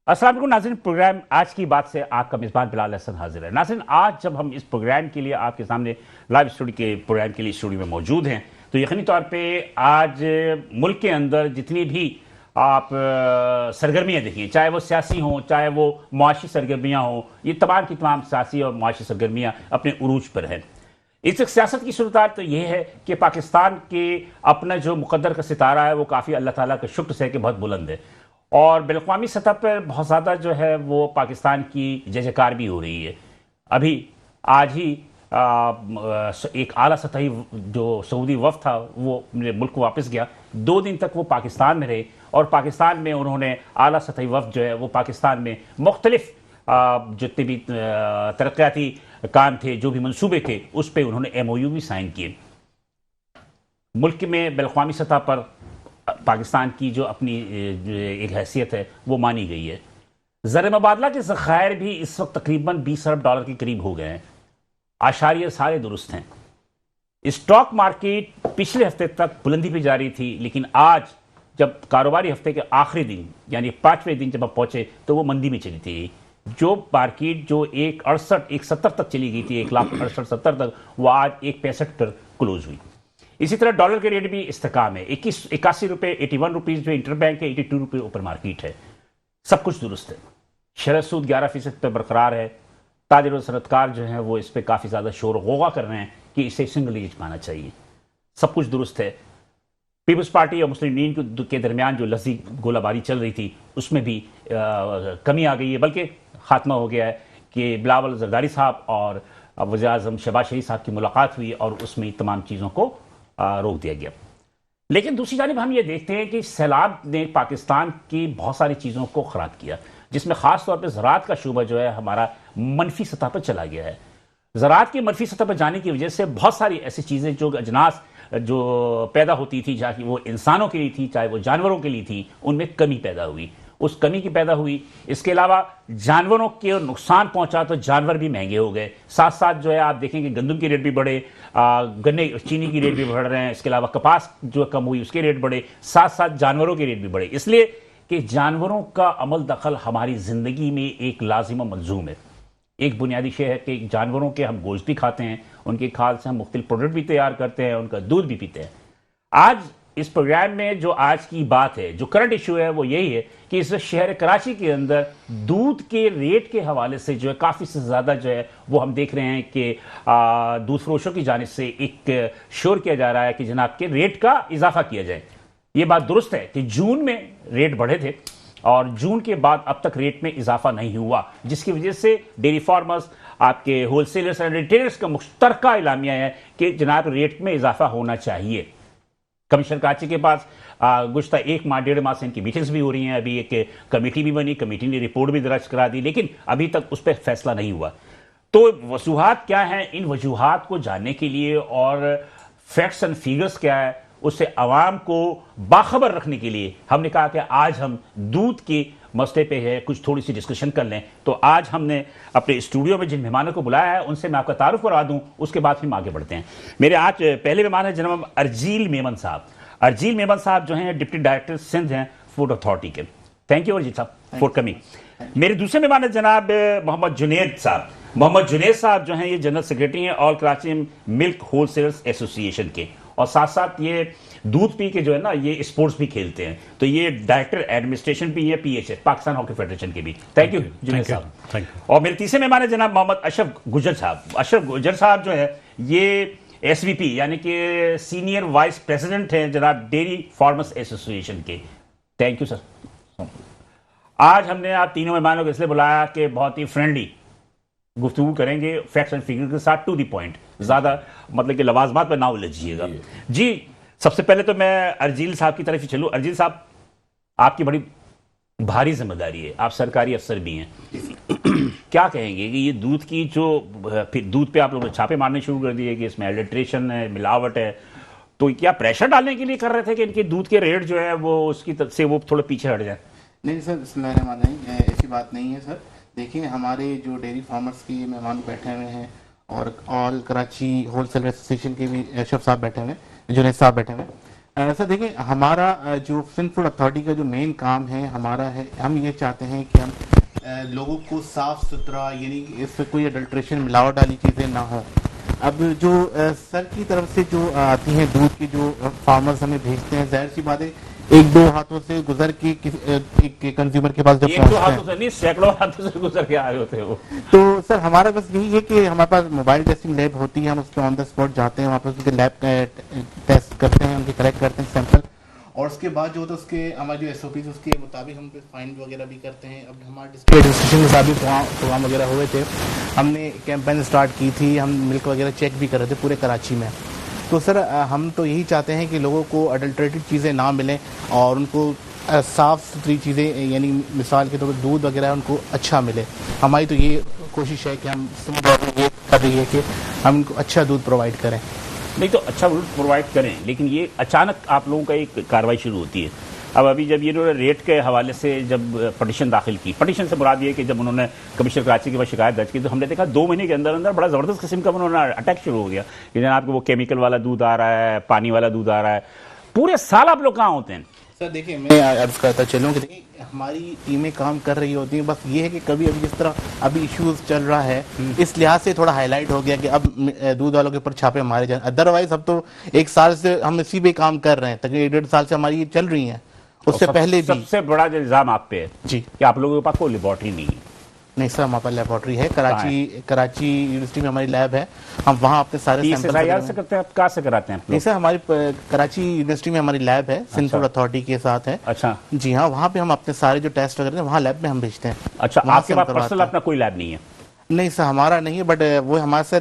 अस्सलाम वालेकुम नाज़रीन, प्रोग्राम आज की बात से आपका मेज़बान बिलाल हसन हाजिर है। नाज़रीन, आज जब हम इस प्रोग्राम के लिए आपके सामने लाइव स्टूडियो के प्रोग्राम के लिए स्टूडियो में मौजूद हैं, तो यकीनी तौर पे आज मुल्क के अंदर जितनी भी आप सरगर्मियाँ देखिए, चाहे वो सियासी हों, चाहे वो मुआशी सरगर्मियाँ हों, ये तमाम की तमाम सियासी और मुआशी सरगर्मियाँ अपने उरूज पर हैं। इस सियासत की सूरत तो ये है कि पाकिस्तान के अपना जो मुकद्दर का सितारा है वो काफ़ी अल्लाह ताला का शुक्र से कि बहुत बुलंद है, और बैनुल-अक़वामी सतह पर बहुत ज़्यादा जो है वो पाकिस्तान की जय जयकार भी हो रही है। अभी आज ही एक आला सतही जो सऊदी वफ़द था वो अपने मुल्क को वापस गया। 2 दिन तक वो पाकिस्तान में रहे और पाकिस्तान में उन्होंने आला सतही वफ़द जो है वो पाकिस्तान में मुख्तलिफ जितने भी तरक्याती काम थे, जो भी मंसूबे थे, उस पर उन्होंने MOU भी साइन किए। मुल्क में बैनुल-अक़वामी सतह पर पाकिस्तान की जो अपनी एक हैसियत है वो मानी गई है। ज़र मुबादला के ज़खायर भी इस वक्त तकरीबन $20 अरब के करीब हो गए हैं। आशारिया सारे दुरुस्त हैं। स्टॉक मार्केट पिछले हफ्ते तक बुलंदी पे जारी थी, लेकिन आज जब कारोबारी हफ्ते के आखिरी दिन यानी 5वें दिन जब आप पहुंचे तो वो मंदी में चली थी। जो मार्केट जो 1.68 तक चली गई थी, 1,68,70 तक, वो आज 1.65 पर क्लोज हुई। इसी तरह डॉलर के रेट भी इस्तेकाम है, 81 रुपये, 81 रुपीज़ जो इंटरबैंक है, 82 रुपये ऊपर मार्केट है। सब कुछ दुरुस्त है। शरह सूद 11% पर बरकरार है। ताजिर और सनतकार जो हैं वो इस पर काफ़ी ज़्यादा शोर गौगा कर रहे हैं कि इसे सिंगल डिजिट माना चाहिए। सब कुछ दुरुस्त है। पीपल्स पार्टी और मुस्लिम लीग के दरमियान जो लफ्ज़ी गोलाबारी चल रही थी उसमें भी कमी आ गई है, बल्कि खात्मा हो गया है कि बिलावल जरदारी साहब और वज़ीर-ए-आज़म शहबाज शरीफ साहब की मुलाकात हुई और उसमें तमाम चीज़ों को रोक दिया गया। लेकिन दूसरी जानिब हम ये देखते हैं कि सैलाब ने पाकिस्तान की बहुत सारी चीज़ों को ख़राब किया, जिसमें ख़ास तौर पर ज़राअत का शूबा जो है हमारा मनफी सतह पर चला गया है। ज़राअत की मनफी सतह पर जाने की वजह से बहुत सारी ऐसी चीज़ें जो अजनास जो पैदा होती थी, चाहे वो इंसानों के लिए थी चाहे वो जानवरों के लिए थी, उनमें कमी पैदा हुई। उस कमी की पैदा हुई। इसके अलावा जानवरों के नुकसान पहुंचा तो जानवर भी महंगे हो गए। साथ साथ जो है आप देखेंगे गंदम के रेट भी बढ़े, गन्ने चीनी की रेट भी बढ़ रहे हैं। इसके अलावा कपास जो कम हुई उसके रेट बढ़े, साथ साथ जानवरों के रेट भी बढ़े, इसलिए कि जानवरों का अमल दखल हमारी ज़िंदगी में एक लाजिम मलजूम है। एक बुनियादी शे है कि जानवरों के हम गोश्त भी खाते हैं, उनके खाल से हम मुख्तलिफ प्रोडक्ट भी तैयार करते हैं, उनका दूध भी पीते हैं। आज इस प्रोग्राम में जो आज की बात है, जो करंट इशू है, वो यही है कि इस शहर कराची के अंदर दूध के रेट के हवाले से जो है काफ़ी से ज़्यादा जो है वो हम देख रहे हैं कि दूध फरोशों की जानिब से एक शोर किया जा रहा है कि जनाब के रेट का इजाफा किया जाए। ये बात दुरुस्त है कि जून में रेट बढ़े थे और जून के बाद अब तक रेट में इजाफा नहीं हुआ, जिसकी वजह से डेयरी फार्मर्स, आपके होलसेलर्स एंड रिटेलर्स का मुश्तरका इलामिया है कि जनाब रेट में इजाफा होना चाहिए। कमिश्नर कराची के पास गुज़श्ता 1 माह 1.5 माह से इनकी मीटिंग्स भी हो रही हैं। अभी एक कमेटी भी बनी, कमेटी ने रिपोर्ट भी दर्ज करा दी, लेकिन अभी तक उस पर फैसला नहीं हुआ। तो वजूहात क्या हैं? इन वजूहात को जानने के लिए और फैक्ट्स एंड फिगर्स क्या है उससे आवाम को बाखबर रखने के लिए हमने कहा कि आज हम दूध के मसले पे है कुछ थोड़ी सी डिस्कशन कर लें। तो आज हमने अपने स्टूडियो में जिन मेहमानों को बुलाया है उनसे मैं आपका तारुफ करवा दूं, उसके बाद हम आगे बढ़ते हैं। मेरे आज पहले मेहमान है जनाब अर्जील मेमन साहब। अर्जील मेमन साहब जो हैं डिप्टी डायरेक्टर सिंध हैं फूड अथॉरिटी के। थैंक यू अर्जील साहब फॉर कमिंग। मेरे दूसरे मेहमान है जनाब मोहम्मद जुनेद साहब। मोहम्मद जुनेद साहब जो हैं ये जनरल सेक्रेटरी हैं all Karachi milk wholesalers association के, और साथ साथ ये दूध पी के जो है ना ये स्पोर्ट्स भी खेलते हैं। तो ये डायरेक्टर एडमिनिस्ट्रेशन भी है PHA पाकिस्तान हॉकी फेडरेशन के भी। थैंक यू जुनेद साहब। Thank you. और मेरे तीसरे मेहमान है जनाब मोहम्मद अशरफ गुजर साहब। अशरफ गुजर साहब जो है ये SVP यानी कि सीनियर वाइस प्रेसिडेंट हैं जनाब डेयरी फार्मर्स एसोसिएशन के। Thank you sir. आज हमने आप तीनों मेहमानों को इसलिए बुलाया कि बहुत ही फ्रेंडली गुफ्तगू करेंगे, फैक्ट्स एंड फिगर के साथ, टू द पॉइंट, ज्यादा मतलब कि लवाजमात पर ना उलझिएगा जी। सबसे पहले तो मैं अर्जील साहब की तरफ ही चलूं। अर्जील साहब, आपकी बड़ी भारी जिम्मेदारी है, आप सरकारी अफसर भी हैं। क्या कहेंगे कि ये दूध की जो फिर दूध पे आप लोगों ने छापे मारने शुरू कर दिए कि इसमें एडल्ट्रेशन है, मिलावट है, तो क्या प्रेशर डालने के लिए कर रहे थे कि इनके दूध के रेट जो है वो उसकी तरफ से वो थोड़ा पीछे हट जाए? नहीं सर, बिस्मिल्लाहिर्रहमानिर्रहीम, ऐसी बात नहीं है सर। देखिए, हमारे जो डेयरी फार्मर्स के मेहमान बैठे हुए हैं और ऑल कराची होलसेल एसोसिएशन के भी अशरफ साहब बैठे हुए हैं, जुनेद साहब बैठे हुए हैं। ऐसा देखिए, हमारा जो फिन फूड अथॉरिटी का जो मेन काम है हमारा है, हम ये चाहते हैं कि हम लोगों को साफ सुथरा, यानी इसमें कोई अडल्ट्रेशन मिलावट वाली चीज़ें ना हो। अब जो सर की तरफ से जो आती हैं दूध की, जो फार्मर्स हमें भेजते हैं, जाहिर सी बात है एक दो हाथों से गुजर के एक कंज्यूमर के पास जब एक दो पहुंचते हाथों से नहीं, सैकड़ों हाथों से गुजर के आए होते हैं वो। तो सर हमारा बस यही है कि हमारे पास मोबाइल टेस्टिंग लैब होती है, हम उस पर ऑन द स्पॉट जाते हैं, वहाँ पर उसके लैब टेस्ट करते हैं, उनके कलेक्ट करते हैं सैंपल, और उसके बाद जो होता है उसके हमारे जो SOP उसके मुताबिक हम फाइन वगैरह भी करते हैं। अब हमारे डिस्ट्रिक्ट एडमिनिस्ट्रेशन के साथ भी प्रोग्राम वगैरह हुए थे, हमने कैंपेन स्टार्ट की थी, हम मिल्क वगैरह चेक भी कर रहे थे पूरे कराची में। तो सर हम तो यही चाहते हैं कि लोगों को अडल्ट्रेटेड चीज़ें ना मिलें और उनको साफ़ सुथरी चीज़ें, यानी मिसाल के तौर पर दूध वगैरह उनको अच्छा मिले। हमारी तो ये कोशिश है कि हम ये कर रही है कि हम उनको अच्छा दूध प्रोवाइड करें। नहीं तो अच्छा दूध प्रोवाइड करें, लेकिन ये अचानक आप लोगों का एक कार्रवाई शुरू होती है। अब अभी जब ये इन्होंने रेट के हवाले से जब पटिशन दाखिल की, पटिशन से मुराद ये कि जब उन्होंने कमिश्नर कराची के पास शिकायत दर्ज की, तो हमने देखा 2 महीने के अंदर अंदर बड़ा ज़बरदस्त किस्म का उन्होंने अटैक शुरू हो गया कि जनाब आपको वो केमिकल वाला दूध आ रहा है, पानी वाला दूध आ रहा है। पूरे साल आप लोग कहाँ होते हैं? सर देखिए, मैं अर्ज करता चलूँ कि देखिए हमारी टीमें काम कर रही होती हैं, बस ये है कि कभी अभी जिस तरह अभी इश्यूज चल रहा है, इस लिहाज से थोड़ा हाईलाइट हो गया कि अब दूध वालों के ऊपर छापे मारे जाए। अदरवाइज अब तो 1 साल से हम इसी पे काम कर रहे हैं, तकरीबन 1.5 साल से हमारी ये चल रही हैं, उससे पहले भी। सबसे बड़ा जो इल्ज़ाम आप पे है जी कि आप लोगों के पास कोई लेबॉर्ट्री नहीं है। नहीं सर, हमारे पास लेबॉर्ट्री है, कराची यूनिवर्सिटी में हमारी लैब है, हम वहाँ अपने सारे सैंपल से करते हैं। आप कहाँ से कराते हैं? नहीं सर, हमारी कराची यूनिवर्सिटी में हमारी लैब है, फिन फूड अथॉरिटी के साथ है। अच्छा जी हाँ, वहाँ पे हम अपने सारे जो टेस्ट वगैरह वहाँ लैब में हम भेजते हैं। अच्छा, आपके पास पर्सनल अपना कोई लैब नहीं है? नहीं सर, हमारा नहीं है, बट वो हमारे साथ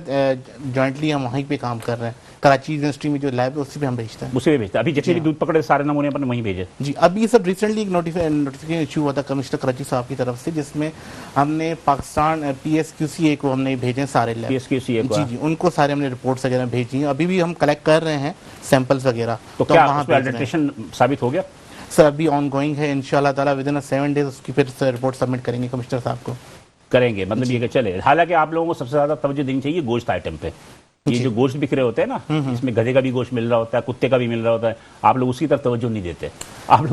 जॉइंटली हम वहीं पे काम कर रहे हैं। कराची यूनिवर्सिटी में जो लैब है उसी पे हम भेजते हैं। उसी पे भेजते हैं। अभी जितने भी दूध पकड़े सारे नमूने अपन वहीं भेजे। जी, अभी सब रिसेंटली एक नोटिफिकेशन इशू हुआ था कमिश्नर कराची साहब की तरफ से, जिसमें हमने पाकिस्तान PSQCA को हमने भेजे सारे लैब। PSQCA को? जी जी, उनको सारे हमने रिपोर्ट्स वगैरह भेजी हैं, अभी भी हम कलेक्ट कर रहे हैं सैंपल्स वगैरह। तो क्या उसमें अडल्ट्रेशन साबित हो गया? सर अभी ऑन गोइंग है, इंशाल्लाह ताला विदिन 7 डेज उसकी फिर रिपोर्ट सबमिट करेंगे कमिश्नर साहब को। करेंगे मतलब ये कि चले। हालांकि आप लोगों को सबसे ज्यादा तवज्जो देनी चाहिए गोश्त आइटम पे। ये जो गोश्त बिक रहे होते हैं ना, इसमें गधे का भी गोश्त मिल रहा होता है, कुत्ते का भी मिल रहा होता है, आप लोग उसकी तरफ तवज्जो नहीं देते, आप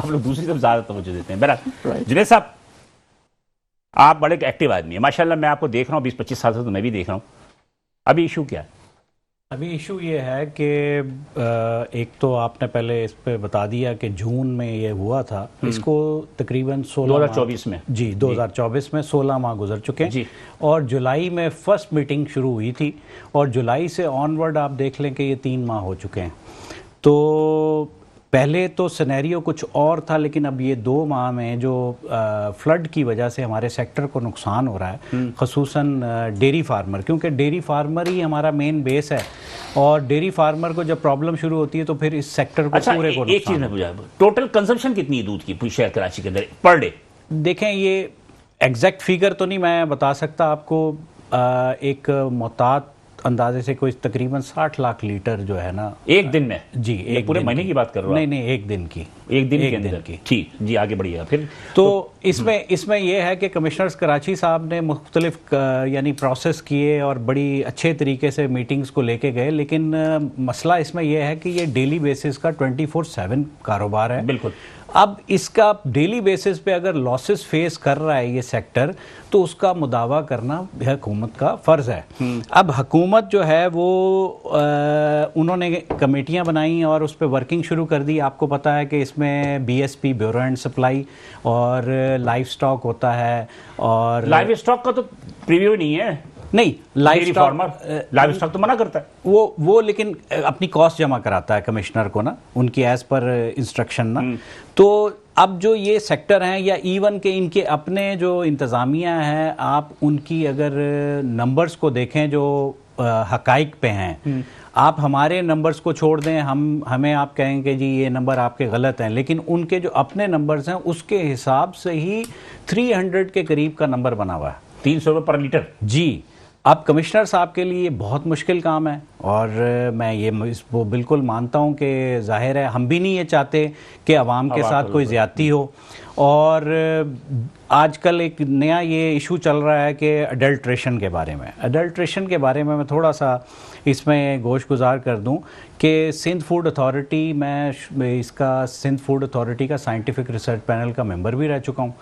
लोग दूसरी तरफ ज्यादा तवज्जो देते हैं। बहरहाल जुनैद साहब, आप बड़े एक्टिव आदमी है माशाल्लाह, मैं आपको देख रहा हूँ 20-25 साल से, तो मैं भी देख रहा हूँ। अभी इशू क्या है? अभी इशू ये है कि एक तो आपने पहले इस पे बता दिया कि जून में ये हुआ था, इसको तकरीबन 2024 में। जी 2024 में 16 माह गुजर चुके हैं, और जुलाई में फर्स्ट मीटिंग शुरू हुई थी, और जुलाई से ऑनवर्ड आप देख लें कि ये 3 माह हो चुके हैं। तो पहले तो सिनेरियो कुछ और था, लेकिन अब ये 2 माह में जो फ्लड की वजह से हमारे सेक्टर को नुकसान हो रहा है, ख़ुसूसन डेयरी फार्मर, क्योंकि डेयरी फार्मर ही हमारा मेन बेस है, और डेयरी फार्मर को जब प्रॉब्लम शुरू होती है तो फिर इस सेक्टर को पूरे को एक चीज़ में पूछा, टोटल कंजम्पशन कितनी है दूध की शहर कराची के अंदर पर डे? देखें, ये एग्जैक्ट फिगर तो नहीं मैं बता सकता आपको, एक मोहतात अंदाजे से कोई तकरीबन 60 लाख लीटर जो है ना एक दिन में। जी, एक पूरे महीने की बात कर रहा हूँ? नहीं, एक दिन की, एक दिन के अंदर की। ठीक जी, आगे बढ़िएगा फिर। तो इसमें यह है कि कमिश्नर्स कराची साहब ने मुख्तलिफ यानी प्रोसेस किए और बड़ी अच्छे तरीके से मीटिंग्स को लेके गए, लेकिन मसला इसमें यह है कि ये डेली बेसिस का 24/7 कारोबार है। बिल्कुल। अब इसका डेली बेसिस पे अगर लॉसेस फेस कर रहा है ये सेक्टर, तो उसका मुदावा करना हुकूमत का फ़र्ज़ है। अब हुकूमत जो है वो उन्होंने कमेटियां बनाई और उस पर वर्किंग शुरू कर दी। आपको पता है कि इसमें BSP ब्यूरो एंड सप्लाई और लाइव स्टॉक होता है, और लाइव स्टॉक का तो प्रीव्यू नहीं है। नहीं, लाइव स्टॉक तो मना करता है वो लेकिन अपनी कॉस्ट जमा कराता है कमिश्नर को ना, उनकी एज पर इंस्ट्रक्शन ना। तो अब जो ये सेक्टर हैं, या इवन के इनके अपने जो इंतज़ामिया है, आप उनकी अगर नंबर्स को देखें जो हकाइक पे हैं, आप हमारे नंबर्स को छोड़ दें, हमें आप कहेंगे जी ये नंबर आपके गलत हैं, लेकिन उनके जो अपने नंबर्स हैं उसके हिसाब से ही 300 के करीब का नंबर बना हुआ है। 300 रुपये पर लीटर? जी। अब कमिश्नर साहब के लिए बहुत मुश्किल काम है, और मैं ये वो बिल्कुल मानता हूँ कि जाहिर है हम भी नहीं ये चाहते कि आवाम के साथ कोई ज़्यादती हो, और आजकल एक नया ये इशू चल रहा है कि अडल्ट्रेशन के बारे में। अडल्ट्रेशन के बारे में मैं थोड़ा सा इसमें गोशगुजार कर दूं कि सिंध फूड अथॉरिटी, मैं इसका सिंध फूड अथॉरिटी का साइंटिफिक रिसर्च पैनल का मेंबर भी रह चुका हूं,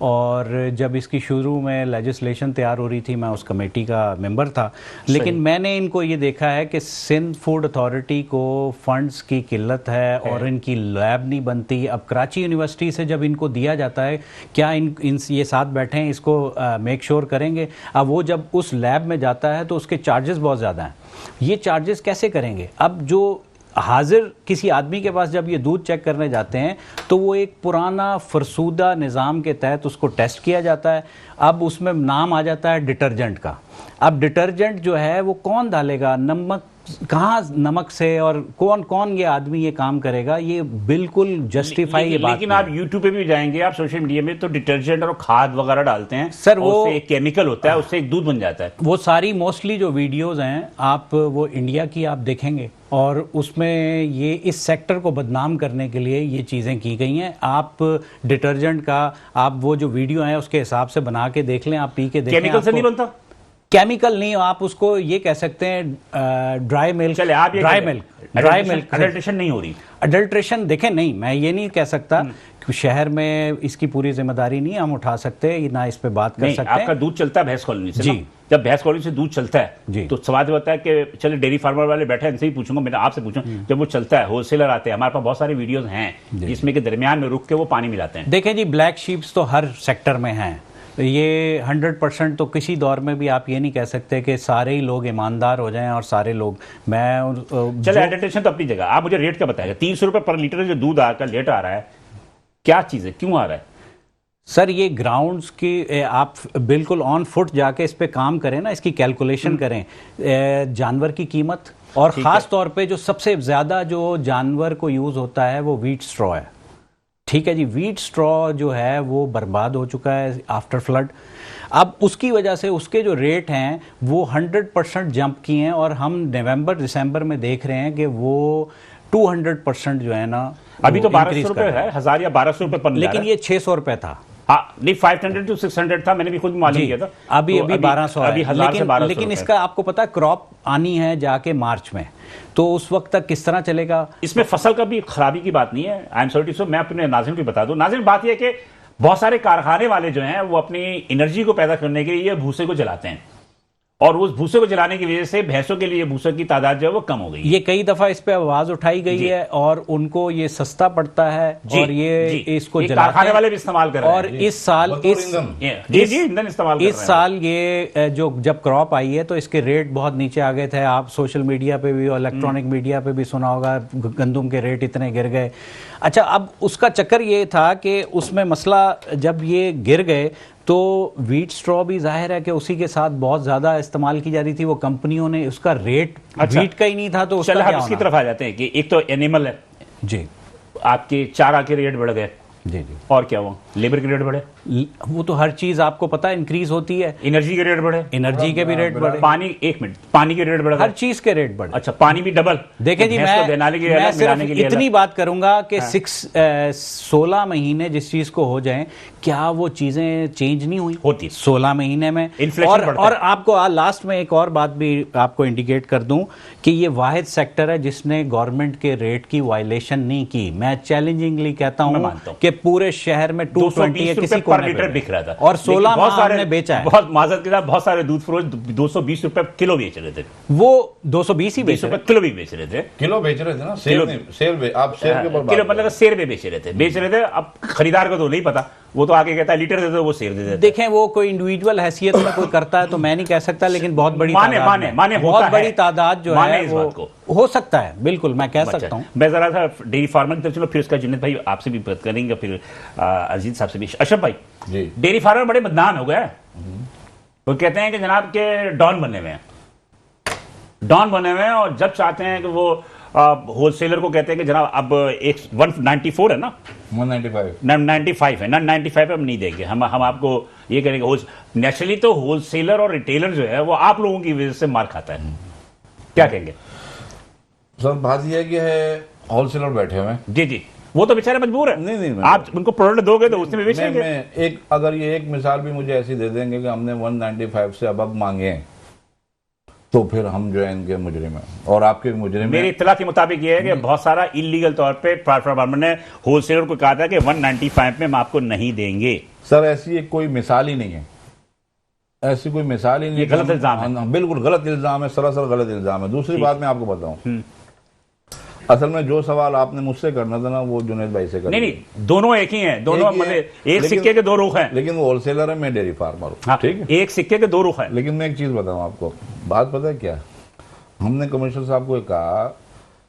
और जब इसकी शुरू में लेजिस्लेशन तैयार हो रही थी मैं उस कमेटी का मेंबर था। लेकिन मैंने इनको ये देखा है कि सिंध फूड अथॉरिटी को फंड्स की किल्लत है और इनकी लैब नहीं बनती। अब कराची यूनिवर्सिटी से जब इनको दिया जाता है, क्या इन ये साथ बैठे हैं इसको मेक श्योर करेंगे। अब वो जब उस लैब में जाता है तो उसके चार्जेस बहुत ज़्यादा हैं। ये चार्जेस कैसे करेंगे? अब जो हाजिर किसी आदमी के पास जब ये दूध चेक करने जाते हैं तो वो एक पुराना फरसूदा निज़ाम के तहत उसको टेस्ट किया जाता है। अब उसमें नाम आ जाता है डिटर्जेंट का। अब डिटर्जेंट जो है वो कौन डालेगा, नमक कहाँ नमक से, और कौन कौन ये आदमी ये काम करेगा? ये बिल्कुल जस्टिफाई ये बात। लेकिन आप यूट्यूब पे भी जाएंगे, आप सोशल मीडिया में, तो डिटर्जेंट और खाद वगैरह डालते हैं सर, वो उससे एक केमिकल होता है, उससे एक दूध बन जाता है। वो सारी मोस्टली जो वीडियोस हैं आप वो इंडिया की आप देखेंगे और उसमें ये इस सेक्टर को बदनाम करने के लिए ये चीज़ें की गई हैं। आप डिटर्जेंट का आप वो जो वीडियो है उसके हिसाब से बना के देख लें, आप पी के देखें। केमिकल से नहीं बनता? केमिकल नहीं, आप उसको ये कह सकते हैं ड्राई मिल्क। चले आप ये ड्राई मिल्क अडल्ट्रेशन नहीं हो रही। अडल्ट्रेशन देखें, नहीं मैं ये नहीं कह सकता कि शहर में इसकी पूरी जिम्मेदारी नहीं हम उठा सकते, ना इस पे बात कर सकते। आपका दूध चलता है भैंस कॉलोनी से जी। जब भैंस कॉलोनी से दूध चलता है जी, तो सवाल होता है कि चले डेयरी फार्मर वाले बैठे हैं, इनसे ही पूछूंगा, मैंने आपसे पूछूं, जब वो चलता है होलसेलर आते हैं, हमारे पास बहुत सारी वीडियोस हैं जिसमें के दरमियान में रुक के वो पानी मिलाते हैं। देखें जी, ब्लैक शीप्स तो हर सेक्टर में हैं। ये 100% तो किसी दौर में भी आप ये नहीं कह सकते कि सारे ही लोग ईमानदार हो जाएं और सारे लोग। मैं चले एडल्ट्रेशन तो अपनी जगह, आप मुझे रेट का बताएगा। 300 रुपए पर लीटर जो दूध आकर लेट आ रहा है, क्या चीज़ है, क्यों आ रहा है? सर ये ग्राउंड्स की आप बिल्कुल ऑन फुट जाके इस पे काम करें ना, इसकी कैलकुलेशन करें, जानवर की कीमत, और ख़ास तौर पे जो सबसे ज़्यादा जो जानवर को यूज़ होता है वो व्हीट स्ट्रॉ है। ठीक है जी, व्हीट स्ट्रॉ जो है वो बर्बाद हो चुका है आफ्टर फ्लड। अब उसकी वजह से उसके जो रेट हैं वो 100% जंप किए हैं, और हम नवंबर दिसंबर में देख रहे हैं कि वो 200% जो है ना, अभी तो 1200 रुपए है, 1000 या 1200 रुपए पर, लेकिन ये 600 रुपए था। हाँ नहीं, 500 to 600 था, मैंने भी खुद मालूम किया था। अभी 1200 अभी 1000 से 1200। लेकिन इसका आपको पता है क्रॉप आनी है जाके मार्च में, तो उस वक्त तक किस तरह चलेगा? इसमें फसल का भी खराबी की बात नहीं है। आई एम सॉरी, मैं अपने नाज़रीन को बता दूं, नाज़रीन बात यह है कि बहुत सारे कारखाने वाले जो हैं वो अपनी एनर्जी को पैदा करने के लिए भूसे को जलाते हैं, और उस भूसे को जलाने की वजह से भैंसों के लिए भूसे की तादाद जो है वो कम हो गई है। ये कई दफा इस पे आवाज उठाई गई है और उनको ये सस्ता पड़ता है, और ये इसको कारखाने वाले भी इस्तेमाल कर रहे हैं। और इस साल ईंधन इस्तेमाल इस साल ये जो जब क्रॉप आई है तो इसके रेट बहुत नीचे आ गए थे। आप सोशल मीडिया पे भी और इलेक्ट्रॉनिक मीडिया पे भी सुना होगा, गंदम के रेट इतने गिर गए। अच्छा, अब उसका चक्कर ये था कि उसमें मसला जब ये गिर गए तो व्हीट स्ट्रॉ भी जाहिर है कि उसी के साथ बहुत ज़्यादा इस्तेमाल की जा रही थी। वो कंपनियों ने उसका रेट व्हीट का ही नहीं था, तो चलो हम इसकी तरफ आ जाते हैं कि एक तो एनिमल है जी, आपके चारा के रेट बढ़ गए जी जी, और क्या हुआ, लेबर के रेट बढ़े, वो तो हर चीज आपको पता है इंक्रीज होती है। एनर्जी के रेट बढ़े, एनर्जी के भी रेट बढ़े, पानी, एक मिनट, पानी के रेट बढ़े, हर चीज के रेट बढ़े। अच्छा, पानी भी डबल। देखें जी, मैं सिर्फ इतनी बात करूंगा कि 16 महीने जिस चीज को हो जाए, क्या वो चीजें चेंज नहीं हुई होती 16 महीने में? और आपको लास्ट में एक और बात भी आपको इंडिकेट कर दूं कि ये वाहिद सेक्टर है जिसने गवर्नमेंट के रेट की वायलेशन नहीं की। मैं चैलेंजिंगली कहता हूं कि पूरे शहर में 220 किसी को लीटर बिक रहा था, और 16 माह हमने बेचा है। बहुत माजरत के साथ बहुत सारे दूध फरोश 220 रुपए किलो बेच रहे थे। वो 220 ही बेच रहे थे, किलो भी बेच रहे थे, किलो बेच रहे थे ना, सेल आप सेल के ऊपर किलो मतलब सेर में बेच रहे थे। अब खरीदार को तो नहीं पता, वो तो आके कहता है लीटर दे दो, वो सेर दे देता है। देखें, वो कोई इंडिविजुअल हैसियत में कोई करता है तो मैं नहीं कह सकता, लेकिन बहुत बड़ी बहुत बड़ी तादाद जो है इस बात को हो सकता है, बिल्कुल मैं कह सकता हूँ। मैं जरा सा डेयरी फार्मर की तरफ चलो, फिर उसका जुन्नत भाई आपसे भी बात करेंगे, फिर अजीत साहब से भी। अशरफ भाई, डेयरी फार्मर बड़े बदनाम हो गए, वो कहते हैं कि जनाब के डॉन बने हुए हैं, और जब चाहते हैं कि वो होलसेलर को कहते हैं कि जनाब अब एक 194 है ना, 195 है ना, 95 हम नहीं देंगे, हम आपको ये करेंगे। नेचुरली तो होलसेलर और रिटेलर जो है वो आप लोगों की वजह से मार खाता है, क्या कहेंगे? सर बात यह है कि होलसेलर बैठे हुए हैं जी जी, वो तो बेचारे मजबूर है। नहीं, आप उनको प्रोडक्ट दोगे तो उसमें बेचेंगे। मैं अगर ये एक मिसाल भी मुझे ऐसी दे देंगे कि हमने 195 से अब मांगे हैं, तो फिर हम जो है इनके मुजरिम हैं और आपके मुजरिम। मेरी इत्तला के मुताबिक ये है कि बहुत सारा इलीगल तौर पे प्लेटफॉर्म फार्मर ने होलसेलर को कहा था कि 195 में हम आपको नहीं देंगे। सर ऐसी एक कोई मिसाल ही नहीं है, ऐसी कोई मिसाल ही नहीं। ये गलत इल्जाम है। बिल्कुल गलत इल्जाम है, सरासर गलत इल्जाम है। दूसरी बात मैं आपको बताऊं, असल में जो सवाल आपने मुझसे करना था ना, वो जुनैद भाई से करना। नहीं, दोनों एक ही हैं, दोनों मतलब एक सिक्के के दो रुख हैं। लेकिन वो होलसेलर है, मैं डेयरी फार्मर हूँ। हाँ, ठीक है, एक सिक्के के दो रुख हैं। लेकिन मैं एक चीज बताऊं आपको, बात पता है क्या, हमने कमिश्नर साहब को कहा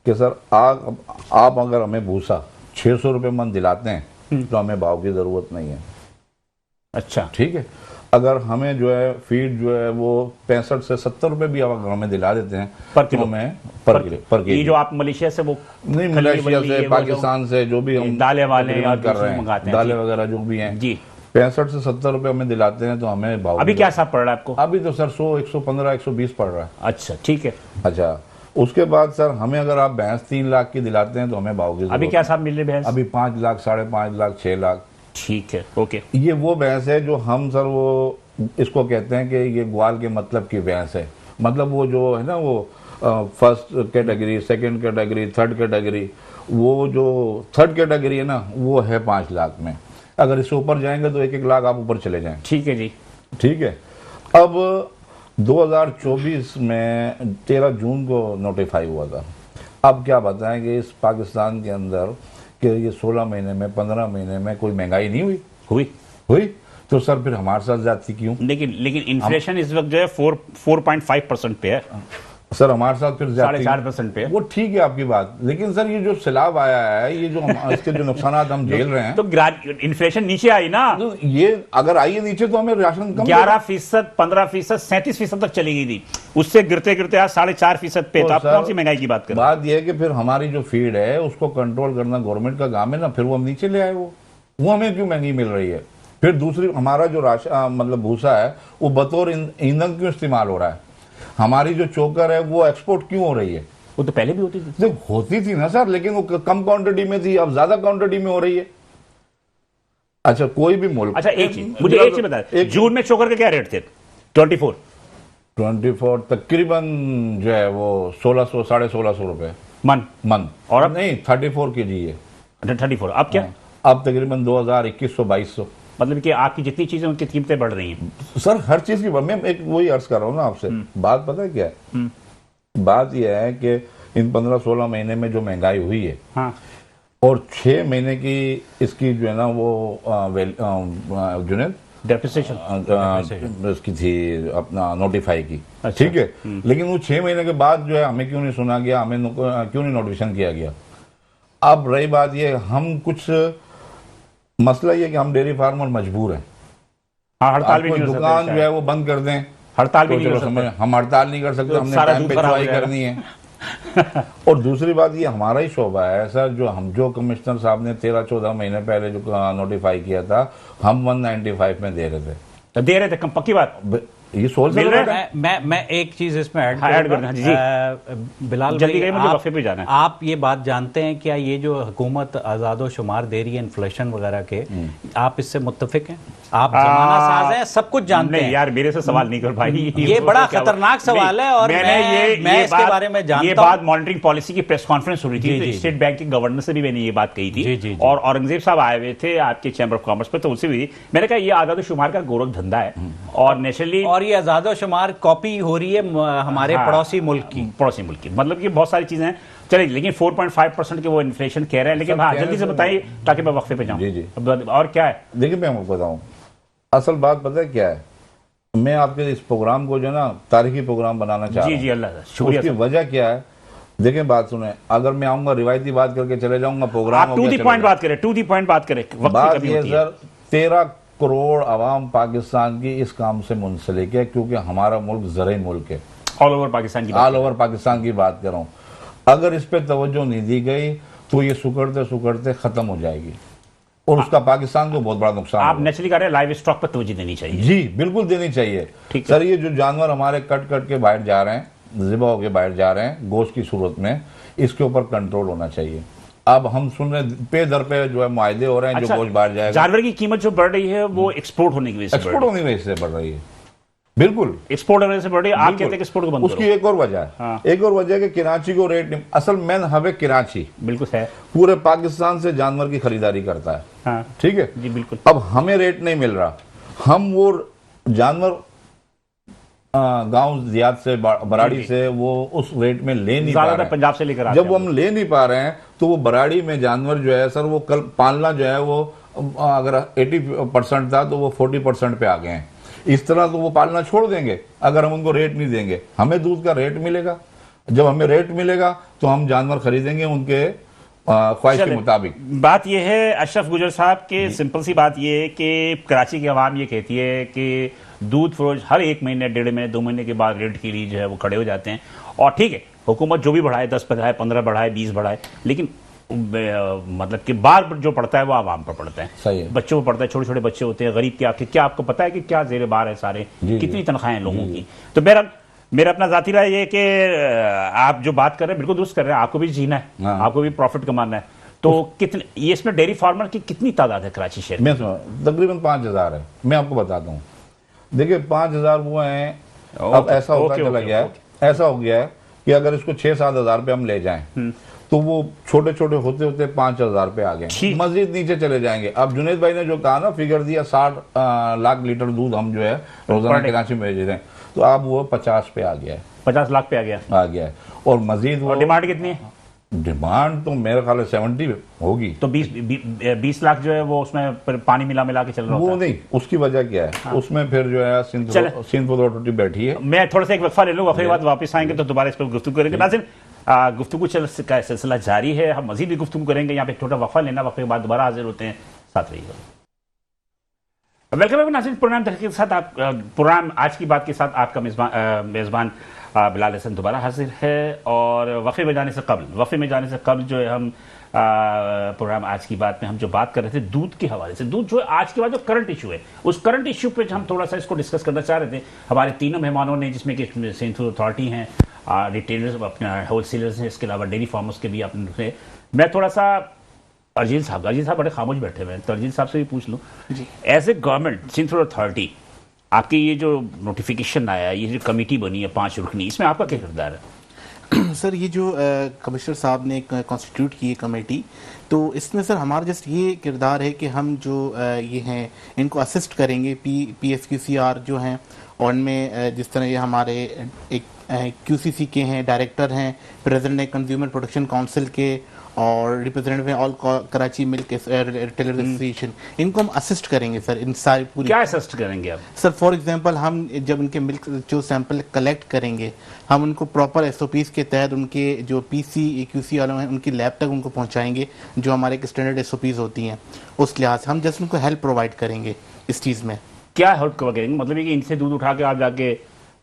कि सर आप अगर हमें भूसा 600 रुपये मन दिलाते हैं तो हमें भाव की जरूरत नहीं है। अच्छा, ठीक है, अगर हमें जो है फीड जो है वो 65 से 70 रुपए भी अगर हमें दिला देते हैं पर किलो, पर केजी। ये जो आप मलेशिया से वो नहीं, मलेशिया से, पाकिस्तान से जो भी हम दालें वाले कर रहे हैं, दालें वगैरह जो भी हैं जी, 65 से 70 रुपए हमें दिलाते हैं तो हमें भाव। अभी क्या हिसाब पड़ रहा है आपको? अभी तो सर 100, 115, 120 पड़ रहा है। अच्छा, ठीक है। अच्छा, उसके बाद सर हमें अगर आप भैंस 3 लाख की दिलाते हैं तो हमें भाव की। अभी क्या हिसाब मिल रही भैंस? अभी 5 लाख, 5.5 लाख, 6 लाख। ठीक है, ओके। ये वो भैंस है जो हम सर वो इसको कहते हैं कि ये ग्वाल के मतलब की भैंस है। मतलब वो जो है ना, वो first category, second category, third category, वो जो थर्ड कैटेगरी है ना, वो है 5 लाख में। अगर इससे ऊपर जाएंगे तो 1-1 लाख आप ऊपर चले जाएं। ठीक है जी, ठीक है। अब 2024 में 13 जून को नोटिफाई हुआ था। अब क्या बताएं कि इस पाकिस्तान के अंदर कि ये 16 महीने में, 15 महीने में कोई महंगाई नहीं हुई। तो सर फिर हमारे साथ जाती क्यों? लेकिन इन्फ्लेशन इस वक्त जो है 4.5% पे है सर, हमारे साथ फिर 4.5% पे है। वो ठीक है आपकी बात, लेकिन सर ये जो सैलाब आया है, ये जो इसके जो नुकसान हम झेल रहे हैं, तो इन्फ्लेशन नीचे आई ना। तो ये अगर आई है नीचे तो हमें राशन कम 11%, 15%, 37% तक चली गई थी, उससे गिरते गिरते आज 4.5% पे। तो आप कौन सी महंगाई की बात कर रहे हैं? बात यह है कि फिर हमारी जो फीड है उसको कंट्रोल करना गवर्नमेंट का काम है ना, फिर वो हम नीचे ले आए। वो हमें क्यों महंगी मिल रही है? फिर दूसरी, हमारा जो राशन मतलब भूसा है वो बतौर ईंधन क्यों इस्तेमाल हो रहा है? हमारी जो चोकर है वो एक्सपोर्ट क्यों हो रही है? वो तो पहले भी होती थी। देख, होती थी ना सर, लेकिन वो कम क्वांटिटी में थी, अब ज्यादा क्वांटिटी में हो रही है। अच्छा, कोई भी मुल्क। अच्छा, एक चीज मुझे एक चीज बता, जून में चोकर के क्या रेट थे? 24 तकरीबन जो है वो 1600, 1650 रुपए मन। और अब नहीं, 34 kg है। 34। अब क्या? अब तकरीबन 2000, 2100, 2200। मतलब कि आपकी जितनी चीजें उनकी कीमतें बढ़ रही हैं सर, हर चीज की। मैं एक वही अर्ज कर रहा हूँ ना आपसे, बात पता है क्या है? बात यह है कि इन 15-16 महीने में जो महंगाई हुई है, हाँ, और 6 महीने की इसकी जो है ना वो जुनैद डेप्रिसिएशन इसकी थी अपना नोटिफाई की। अच्छा। ठीक है, लेकिन वो 6 महीने के बाद जो है हमें क्यों नहीं सुना गया, हमें क्यों नहीं नोटिफिकेशन किया गया? अब रही बात ये, हम कुछ मसला ये कि हम डेयरी फार्मर मजबूर हैं। हाँ, हड़ताल भी नहीं हो दुकान जो है वो बंद कर दें, हड़ताल भी तो नहीं हो सकते। हम हड़ताल नहीं कर सकते, हमने टाइम पे चुनाई करनी है। और दूसरी बात ये हमारा ही शोबा है सर, जो कमिश्नर साहब ने 13-14 महीने पहले जो नोटिफाई किया था, हम 195 में दे रहे थे। कम पक्की बात। ये सोच मैं एक चीज इसमें ऐड करूंगा जी। बिलाल जल्दी भाई, मुझे वक्फे पे जाना है। आप ये बात जानते हैं क्या, ये जो हुकूमत आजादो शुमार दे रही है इन्फ्लेशन वगैरह के, आप इससे मुत्तफिक हैं? आप जमाना साज हैं, सब कुछ जानते हैं। यार, मेरे से सवाल नहीं कर भाई, ये बड़ा खतरनाक सवाल है। और मैं इसके बारे में जानता हूं। ये बात मॉनिटरिंग पॉलिसी की प्रेस कॉन्फ्रेंस हो रही थी, स्टेट बैंक के गवर्नर से भी मैंने ये बात कही थी, और औरंगजेब साहब आए हुए थे आपके चैम्बर ऑफ कॉमर्स पे, तो उनसे भी मैंने कहा ये आजादो शुमार का गोरख धंधा है, और नेशनली, और ये आजादो शुमार कॉपी हो रही है हमारे पड़ोसी मुल्क की। मतलब कि बहुत सारी चीजें हैं। चलिए, लेकिन 4.5% के वो इन्फ्लेशन कह रहे हैं, लेकिन हाँ, जल्दी से बताइए ताकि मैं वक्फे पे जाऊं। जी। और क्या है? देखिए, मैं आपको बताऊं, असल बात पता है क्या है? मैं आपके इस प्रोग्राम को जो ना तारीखी प्रोग्राम बनाना चाह रहा हूं। जी, अल्लाह शुक्रिया। उसकी वजह क्या है? देखिए, बात सुने, अगर मैं आऊंगा रिवायती बात करके चले जाऊंगा, प्रोग्राम टू दी पॉइंट बात करें। बात ये सर, 13 करोड़ आवाम पाकिस्तान की इस काम से मुंसलिक है, क्योंकि हमारा मुल्क ज़रई मुल्क है। ऑल ओवर पाकिस्तान की बात कर रहा हूं। अगर इस पे तवज्जो नहीं दी गई तो ये सुकड़ते खत्म हो जाएगी, और उसका पाकिस्तान को बहुत बड़ा नुकसान। आप नेचुरली कह रहे हैं लाइव स्टॉक पर तवज्जो देनी चाहिए। जी, बिल्कुल देनी चाहिए। सर, ये जो जानवर हमारे कट के बाहर जा रहे हैं, ज़िबा होके बाहर जा रहे हैं गोश्त की सूरत में, इसके ऊपर कंट्रोल होना चाहिए। अब हम सुन रहे हैं पे दर पे जो है मुआहदे हो रहे हैं, जो गोश्त बाहर जाएगा। जानवर की कीमत जो बढ़ रही है वो एक्सपोर्ट होने की वजह से एक्सपोर्ट होने की वजह से बढ़ रही है, बिल्कुल एक्सपोर्ट होने से बढ़ रही है। आप कहते हैं कि एक्सपोर्ट को बंद उसकी एक और वजह है। हाँ। एक और वजह है कि कराची को रेट नहीं, असल मेन हवे कराची बिल्कुल है, पूरे पाकिस्तान से जानवर की खरीदारी करता है। हाँ। ठीक है जी बिल्कुल। अब हमें रेट नहीं मिल रहा, हम वो जानवर गांव जियाद से बराड़ी से वो उस रेट में ले नहीं पा रहे हैं। पंजाब से लेकर जब वो हम ले नहीं पा रहे हैं तो वो बराड़ी में जानवर जो है सर, वो कल पालना जो है वो अगर 80% था तो वो 40% पे आ गए हैं। इस तरह तो वो पालना छोड़ देंगे अगर हम उनको रेट नहीं देंगे। हमें दूध का रेट मिलेगा, जब हमें रेट मिलेगा तो हम जानवर खरीदेंगे उनके ख्वाहिश के मुताबिक। बात यह है अशरफ गुजर साहब के, सिंपल सी बात यह है कि कराची की आवाम ये कहती है कि दूध फरोश हर 1 महीने 1.5 महीने 2 महीने के बाद रेट के लिए जो है वो खड़े हो जाते हैं। और ठीक है, हुकूमत जो भी बढ़ाए, 10 बढ़ाए, 15 बढ़ाए, 20 बढ़ाए, लेकिन मतलब कि बार जो पड़ता है वो आवाम पर पड़ता है। सही है। बच्चों पर पड़ता है, छोटे छोटे बच्चे होते हैं गरीब के। आपके क्या आपको पता है कि क्या जेर बार है सारे, कितनी तनख्वाहें हैं लोगों की। तो मेरा अपना जाती राय ये कि आप जो बात कर रहे हैं बिल्कुल दुरुस्त कर रहे हैं, आपको भी जीना है, आपको भी प्रॉफिट कमाना है। तो कितने ये इसमें डेयरी फार्मर की कितनी तादाद है कराची शहर में? तकरीबन 5000 है। मैं आपको बताता हूँ, देखिए 5000 वो हैं। अब ऐसा होता चला गया है, ऐसा हो गया है कि अगर इसको 6-7 हजार पे हम ले जाएं तो वो छोटे छोटे होते होते 5000 पे आ गए, मजीद नीचे चले जाएंगे। अब जुनेद भाई ने जो कहा ना, फिगर दिया 60 लाख लीटर दूध हम जो है रोजाना कराची में भेज रहे हैं, तो अब वो 50 पे आ गया है, 50 लाख पे आ गया है। और मजीद वो डिमांड कितनी है? डिमांड तो मेरे ख्याल 70 होगी। तो 20 लाख जो है वो उसमें पानी मिला के चल रहा वो नहीं, उसकी वजह क्या है? हाँ। उसमें फिर जो है सिंध अथॉरिटी बैठी है। मैं थोड़ा सा एक वक्फा ले लूँ, वक्फे के बाद वापस आएंगे तो दोबारा इस पर गुफ्तगू करेंगे। नाज़रीन, गुफ्तगू का सिलसिला जारी है, हम मजीद भी गुफ्तगू करेंगे। यहाँ पे छोटा वक्फा लेना, वक्फे के बाद दोबारा हाजिर होते हैं, साथ रहिएगा। वेलकम नाज़रीन, प्रोग्राम तहरीक के साथ आप प्रोग्राम आज की बात के साथ आपका मेज़बान बिलाल हसन दोबारा हाजिर है। और वफ़े में जाने से कबल जो है हम प्रोग्राम आज की बात में हम जो बात कर रहे थे दूध के हवाले से, दूध जो है आज के बाद जो करंट इशू है, उस करंट इशू पे हम थोड़ा सा इसको डिस्कस करना चाह रहे थे। हमारे तीनों मेहमानों ने, जिसमें कि सिंध फूड अथॉरिटी हैं, रिटेलर्स, अपने होल सेलर्स हैं, इसके अलावा डेयरी फार्मर्स के भी अपने, मैं थोड़ा सा अर्जील साहब बड़े खामोश बैठे हुए हैं, तो अर्जील साहब से भी पूछ लूँ, as a government Sindh food authority, आपकी ये जो नोटिफिकेशन आया, ये जो कमेटी बनी है 5 रुकनी, इसमें आपका क्या किरदार है? सर ये जो कमिश्नर साहब ने कॉन्स्टिट्यूट की है कमेटी, तो इसमें सर हमारा जस्ट ये किरदार है कि हम जो ये हैं इनको असिस्ट करेंगे। PSQCR जो हैं, और उनमें जिस तरह ये हमारे एक QCC के हैं, डायरेक्टर हैं, प्रेसिडेंट है कंज्यूमर प्रोटेक्शन काउंसिल के, और representative all Karachi milk retailer association, इनको हम असिस्ट करेंगे सर इन सारी पूरी। क्या असिस्ट करेंगे आप? सर फॉर एग्जांपल हम जब उनके मिल्क जो सैंपल कलेक्ट करेंगे, हम उनको प्रॉपर SOPs के तहत उनके जो PCQC वाले हैं उनकी लैब तक उनको पहुंचाएंगे, जो हमारे एक स्टैंडर्ड SOPs होती हैं, उस लिहाज से हम जस्ट उनको हेल्प प्रोवाइड करेंगे इस चीज़ में। क्या हेल्प करेंगे? मतलब ये कि इनसे दूध उठा के आप जाके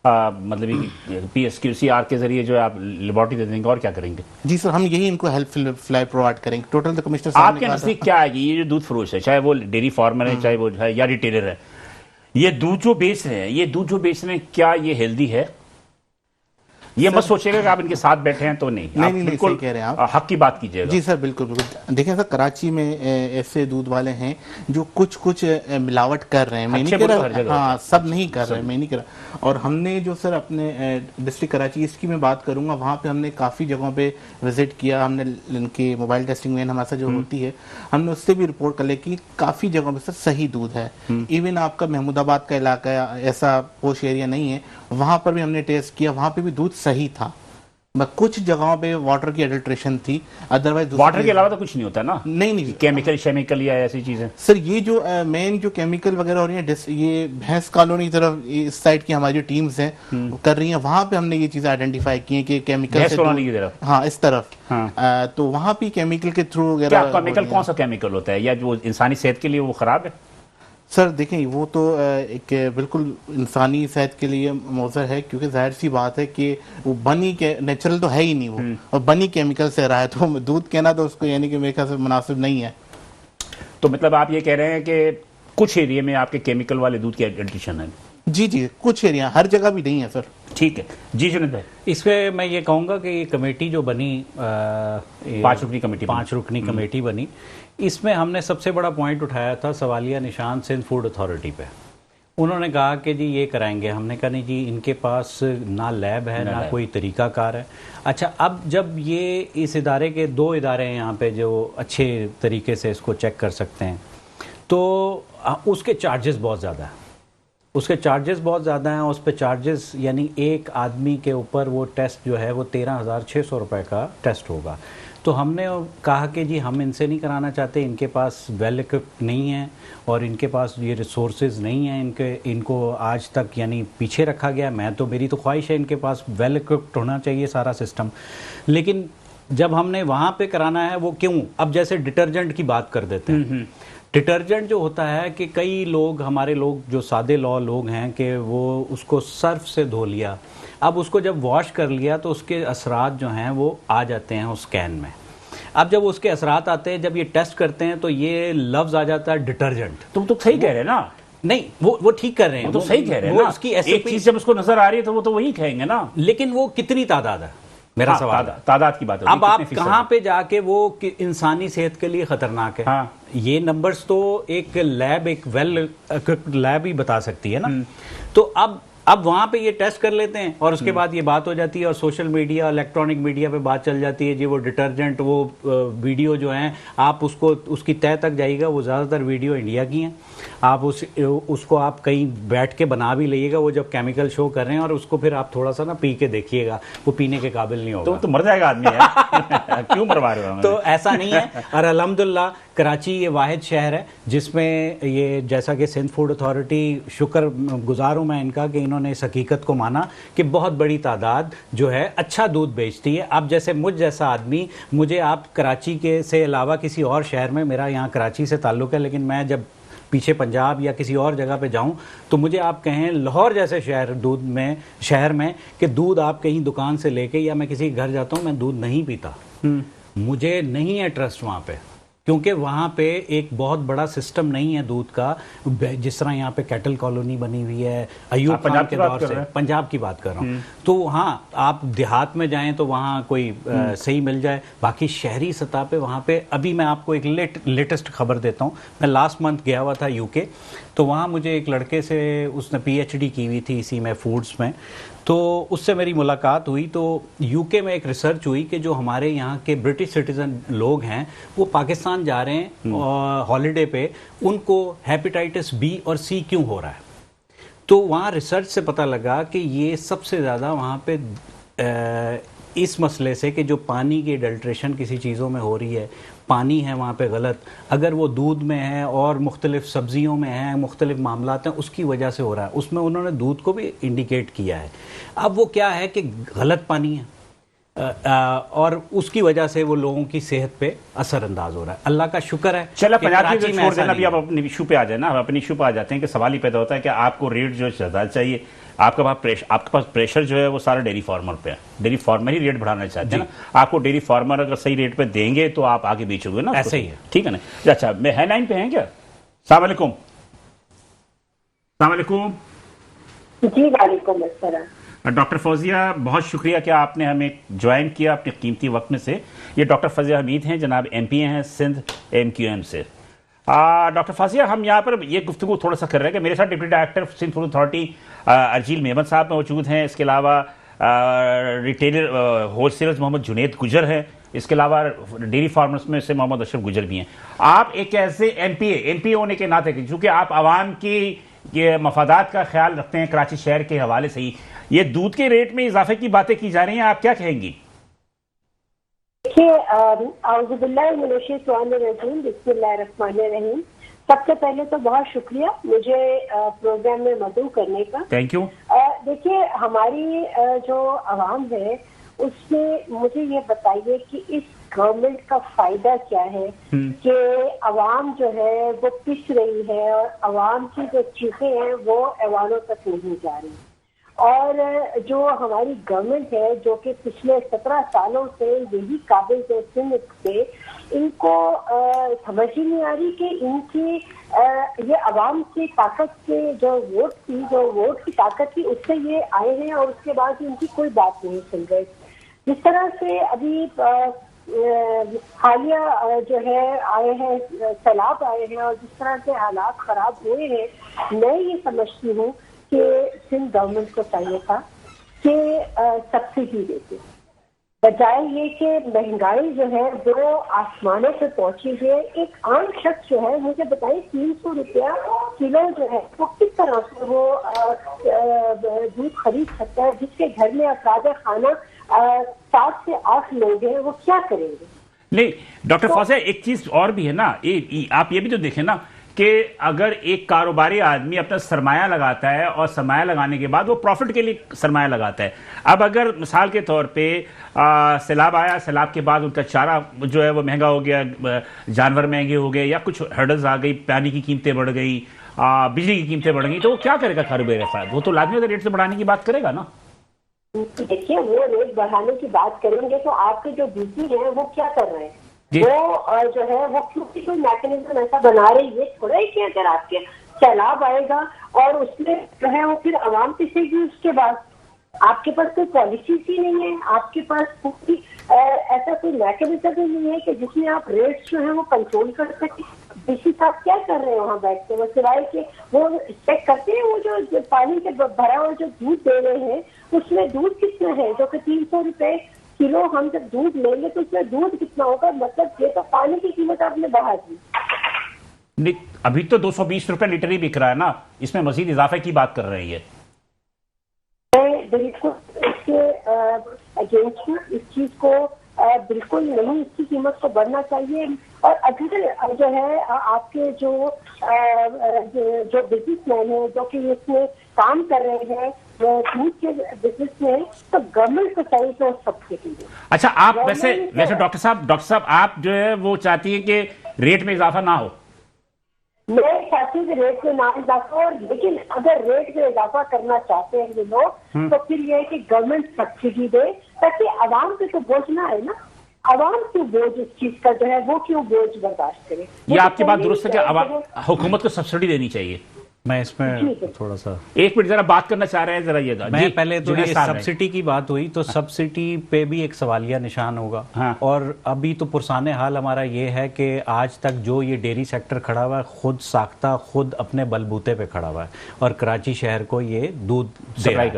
मतलब PSQCR के जरिए जो है आप लेबोरेटरी दे देंगे, और क्या करेंगे? जी सर, हम यही इनको हेल्प फ्लाई प्रोवाइड करेंगे। टोटल द कमिश्नर साहब आपके नजदीक क्या है कि ये जो दूध फरोश है, चाहे वो डेयरी फार्मर है, चाहे वो है या रिटेलर है, ये दूध जो बेच रहे हैं क्या ये हेल्दी है? ये मत सोचिएगा कि आप इनके साथ बैठे हैं तो नहीं, नहीं, बिल्कुल कह रहे हैं आप, हक की बात कीजिएगा। जी सर, बिल्कुल बिल्कुल। देखिए सर, कराची में ऐसे दूध वाले हैं जो कुछ मिलावट कर रहे हैं, मैं नहीं कह रहा, हाँ सब नहीं कर रहे हैं, मैं नहीं कह रहा। और हमने जो सर अपने डिस्ट्रिक्ट कराची इसकी मैं बात करूंगा, वहाँ पे हमने काफ़ी जगहों पे विजिट किया। हमने इनके मोबाइल टेस्टिंग वैन हमारे साथ जो होती है, हमने उससे भी रिपोर्ट कलेक्ट की, काफ़ी जगहों पे सर सही दूध है। इवन आपका महमूदाबाद का इलाका ऐसा पोश एरिया नहीं है, वहाँ पर भी हमने टेस्ट किया, वहाँ पे भी दूध सही था। कुछ जगहों पे वाटर की एडल्ट्रेशन थी, अदरवाइज वाटर के अलावा तो कुछ नहीं होता ना? नहीं, केमिकल या ऐसी चीजें। सर ये जो मेन जो केमिकल वगैरह हो रही है, ये भैंस कॉलोनी तरफ इस साइड की हमारी जो टीम्स हैं कर रही हैं, वहां पे हमने ये चीजें आइडेंटिफाई की है कि केमिकल से, हाँ इस तरफ, हाँ। तो वहां भी केमिकल के थ्रू वगैरह। क्या केमिकल, कौन सा केमिकल होता है, या जो इंसानी सेहत के लिए वो खराब है? सर देखें, वो तो एक बिल्कुल इंसानी सेहत के लिए मौजर है, क्योंकि जाहिर सी बात है कि वो बनी के नेचुरल तो है ही नहीं वो, और बनी केमिकल से रहा है, तो दूध कहना तो उसको यानी कि मेरे ख्याल से मुनासिब नहीं है। तो मतलब आप ये कह रहे हैं कि कुछ एरिया में आपके केमिकल वाले दूध की एडिशन है? जी जी, कुछ एरिया, हर जगह भी नहीं है सर। ठीक है जी जुनेद भाई। इसमें मैं ये कहूँगा कि ये कमेटी जो बनी 5 रुकनी कमेटी 5 रुकनी कमेटी बनी, इसमें हमने सबसे बड़ा पॉइंट उठाया था सवालिया निशान सिंध फूड अथॉरिटी पे। उन्होंने कहा कि जी ये कराएंगे, हमने कहा नहीं जी इनके पास ना लैब है ना कोई तरीकाकार है। अच्छा, अब जब ये इस इदारे के 2 इदारे हैं यहाँ पे जो अच्छे तरीके से इसको चेक कर सकते हैं, तो उसके चार्जेस बहुत ज़्यादा हैं, उसके चार्जेस बहुत ज़्यादा हैं। उस पर चार्जेस यानी एक आदमी के ऊपर वो टेस्ट जो है वो 13,600 रुपये का टेस्ट होगा। तो हमने कहा कि जी हम इनसे नहीं कराना चाहते, इनके पास वेल इक्विप्ड नहीं है और इनके पास ये रिसोर्सेज नहीं हैं, इनको आज तक यानी पीछे रखा गया। मैं तो मेरी तो ख्वाहिश है इनके पास वेल इक्विप्ड होना चाहिए सारा सिस्टम, लेकिन जब हमने वहाँ पे कराना है वो क्यों, अब जैसे डिटर्जेंट की बात कर देते हैं। डिटर्जेंट जो होता है कि कई लोग, हमारे लोग जो सादे लोग हैं कि वो उसको सर्फ से धो लिया, अब उसको जब वॉश कर लिया तो उसके असरात जो हैं वो आ जाते हैं उस कैन में। अब जब उसके असरात आते हैं, जब ये टेस्ट करते हैं तो ये लफ्ज आ जाता है डिटर्जेंट। तुम तो सही कह रहे हैं ना? नहीं, वो ठीक कर रहे हैं, वो तो सही कह रहे हैं ना। उसकी एक चीज जब उसको नजर आ रही है तो वो तो वही कहेंगे ना। लेकिन वो कितनी तादाद है, मेरा सवाल तादाद की बात है। अब आप कहाँ पे जाके वो इंसानी सेहत के लिए खतरनाक है। हाँ। ये नंबर्स तो एक लैब, एक वेल इक्विप्ड लैब ही बता सकती है ना। तो अब वहाँ पे ये टेस्ट कर लेते हैं और उसके बाद ये बात हो जाती है और सोशल मीडिया, इलेक्ट्रॉनिक मीडिया पे बात चल जाती है जी वो डिटर्जेंट, वो वीडियो जो हैं, आप उसकी तह तक जाइएगा, वो ज़्यादातर वीडियो इंडिया की हैं। आप उसको आप कहीं बैठ के बना भी लीजिएगा, वो जब केमिकल शो कर रहे हैं, और उसको फिर आप थोड़ा सा ना पी के देखिएगा, वो पीने के काबिल नहीं होगा। तो मर जाएगा आदमी यार। क्यों मरवा रहे हो? तो ऐसा नहीं है। और अल्हम्दुलिल्लाह कराची ये वाहिद शहर है जिसमें ये, जैसा कि सिंध फूड अथॉरिटी, शुक्र गुजार हूँ मैं इनका कि इन्होंने इस हकीकत को माना कि बहुत बड़ी तादाद जो है अच्छा दूध बेचती है। अब जैसे मुझ जैसा आदमी, मुझे आप कराची के से अलावा किसी और शहर में, मेरा यहाँ कराची से ताल्लुक़ है, लेकिन मैं जब पीछे पंजाब या किसी और जगह पे जाऊं तो मुझे आप कहें लाहौर जैसे शहर में कि दूध आप कहीं दुकान से लेके, या मैं किसी के घर जाता हूं, मैं दूध नहीं पीता। मुझे नहीं है ट्रस्ट वहाँ पे, क्योंकि वहाँ पे एक बहुत बड़ा सिस्टम नहीं है दूध का। जिस तरह यहाँ पे कैटल कॉलोनी बनी हुई है अयूब खान के दौर से, पंजाब की बात कर रहा हूँ, तो हाँ आप देहात में जाएं तो वहाँ कोई सही मिल जाए। बाकी शहरी सतह पे वहाँ पे, अभी मैं आपको एक लेटेस्ट खबर देता हूँ। मैं लास्ट मंथ गया हुआ था यूके, तो वहाँ मुझे एक लड़के से, उसने PhD की हुई थी इसी में, फूड्स में, तो उससे मेरी मुलाकात हुई। तो यूके में एक रिसर्च हुई कि जो हमारे यहाँ के ब्रिटिश सिटीजन लोग हैं वो पाकिस्तान जा रहे हैं हॉलीडे पे, उनको हेपेटाइटिस B और C क्यों हो रहा है। तो वहाँ रिसर्च से पता लगा कि ये सबसे ज़्यादा वहाँ पे इस मसले से कि जो पानी की अडल्ट्रेशन किसी चीज़ों में हो रही है, पानी है वहाँ पे गलत, अगर वो दूध में है और मुख्तलिफ सब्जियों में है, मुख्तलिफ मामलात हैं, उसकी वजह से हो रहा है। उसमें उन्होंने दूध को भी इंडिकेट किया है। अब वो क्या है कि गलत पानी है और उसकी वजह से वो लोगों की सेहत पे असरअंदाज हो रहा है। अल्लाह का शुक्र है। चलो पंजाब की छोड़ देना, अभी आप अपने इशू पे आ जाए ना। अपने इशू पे आ जाते हैं कि सवाल ही पैदा होता है कि आपको रेट जो ज़्यादा चाहिए, आपके पास प्रेशर जो है वो सारा डेयरी फार्मर पे है। डेयरी फार्मर ही रेट बढ़ाना चाहते हैं ना। आपको डेयरी फार्मर अगर सही रेट पे देंगे तो आप आगे बेचोगे ना, ऐसे ही है। ठीक है ना। अच्छा, मैं है लाइन पे हैं क्या? अस्सलाम वालेकुम। अस्सलाम वालेकुम जी, वालेकुम अस्सलाम। डॉक्टर फौजिया, बहुत शुक्रिया कि आपने हमें ज्वाइन किया अपने कीमती वक्त में से। ये डॉक्टर फौजिया हमीद हैं, जनाब MP हैं सिंध MQM से। डॉक्टर फौजिया, हम यहाँ पर ये गुफ्तगू थोड़ा सा कर रहे हैं कि मेरे साथ deputy director Sindh food authority Arjeel Memon साहब मौजूद हैं। इसके अलावा रिटेलर होलसेलर्स मोहम्मद जुनेद गुजर हैं। इसके अलावा डेयरी फार्मर्स में से मोहम्मद अशरफ गुजर भी हैं। आप एक ऐसे MP होने के नाते, चूँकि आप आवाम की ये मफादात का ख्याल रखते हैं कराची शहर के हवाले से ही, ये दूध के रेट में इजाफे की बातें की जा रही हैं, आप क्या कहेंगी? देखिए, बिस्मिल्लाहिर्रहमानिर्रहीम। सबसे पहले तो बहुत शुक्रिया मुझे प्रोग्राम में मदऊ करने का। Thank you. देखिए, हमारी जो आवाम है उसमें मुझे ये बताइए कि इस गवर्नमेंट का फायदा क्या है कि अवाम जो है वो पिस रही है और अवाम की जो चीजें हैं वो ऐवानों तक नहीं जा रही। और जो हमारी गवर्नमेंट है जो कि पिछले 17 सालों से यही काबिल सिंध से, इनको समझ ही नहीं आ रही कि इनकी ये अवाम की ताकत के जो वोट की ताकत थी उससे ये आए हैं और उसके बाद इनकी कोई बात नहीं सुन रहे। जिस तरह से अभी हालिया जो है आए हैं, सैलाब आए हैं और जिस तरह से हालात खराब हुए हैं, मैं ये समझती हूँ कि सिंध गवर्नमेंट को चाहिए था कि सब्सिडी देते, बजाय ये कि महंगाई जो है वो आसमानों पे पहुंची है। एक आम शख्स जो है, मुझे बताइए 300 रुपया किलो जो है वो किस तरह से वो दूध खरीद सकता है, जिसके घर में अफराद खाना 7 से 8 लोग हैं, वो क्या करेंगे? नहीं डॉक्टर फौजिया, एक चीज और भी है ना, आप ये भी तो देखें ना कि अगर एक कारोबारी आदमी अपना सरमाया लगाता है और सरमाया लगाने के बाद वो प्रॉफिट के लिए सरमाया लगाता है। अब अगर मिसाल के तौर पे सैलाब आया, सैलाब के बाद उनका चारा जो है वो महंगा हो गया, जानवर महंगे हो गए या कुछ हर्डल्स आ गई, पानी की कीमतें बढ़ गई, बिजली की कीमतें बढ़ गई, तो वो क्या करेगा कारोबारी अफराद? वो तो लाजमी रेट से बढ़ाने की बात करेगा ना। देखिए, वो रेट बढ़ाने की बात करेंगे तो आपके जो बीसी हैं वो क्या कर रहे हैं? वो जो है वो क्योंकि कोई मैकेनिज्म ऐसा बना रही है, थोड़ा है कि अगर आपके सैलाब आएगा और उसमें जो है वो फिर आवाम पिसेगी, उसके बाद आपके पास कोई पॉलिसी ही नहीं है, आपके पास कोई ऐसा कोई मैकेनिज्म भी नहीं है कि जिसमें आप रेट्स जो है वो कंट्रोल कर सके। डीसी साहब क्या कर रहे हैं वहाँ बैठ के? वो सिवाय के वो चेक करते हैं वो जो पानी के भरा हुआ जो दूध दे रहे हैं उसमें दूध कितना है, जो कि 300 रुपए किलो हम जब दूध लेंगे तो उसमें दूध कितना होगा? मतलब ये तो पानी की कीमत आपने बढ़ा दी। अभी तो 220 रुपए लीटर ही बिक रहा है ना, इसमें मजीद इजाफे की बात कर रही है। मैं बिल्कुल इसके अगेंस्ट हूँ, इस चीज को बिल्कुल नहीं, इसकी कीमत को बढ़ना चाहिए। और अगर जो है आपके जो बिजनेसमैन है जो कि इसमें काम कर रहे हैं दूध के बिजनेस में, तो गवर्नमेंट को चाहिए तो सब्सिडी दे। अच्छा, आप वैसे डॉक्टर साहब आप जो है वो चाहती है कि रेट में इजाफा ना हो? मैं चाहती हूँ कि रेट में ना इजाफा हो, लेकिन अगर रेट में इजाफा करना चाहते हैं ये लोग तो फिर ये है कि गवर्नमेंट सब्सिडी दे, ताकि आवाम पे तो बोझ ना आए ना। आवाम क्यों बोझ इस चीज का जो है वो क्यों बोझ बर्दाश्त करे? ये आपकी बात दुरुस्त है कि हुकूमत को सब्सिडी देनी चाहिए। मैं इसमें थोड़ा सा एक मिनट जरा बात करना चाह रहे हैं, जरा ये मैं पहले तो ये सब्सिडी की बात हुई तो सब्सिडी पे भी एक सवालिया निशान होगा। हाँ। और अभी तो पुरसाने हाल हमारा ये है कि आज तक जो ये डेयरी सेक्टर खड़ा हुआ है खुद साख्ता, खुद अपने बलबूते पे खड़ा हुआ है और कराची शहर को ये दूध सप्लाई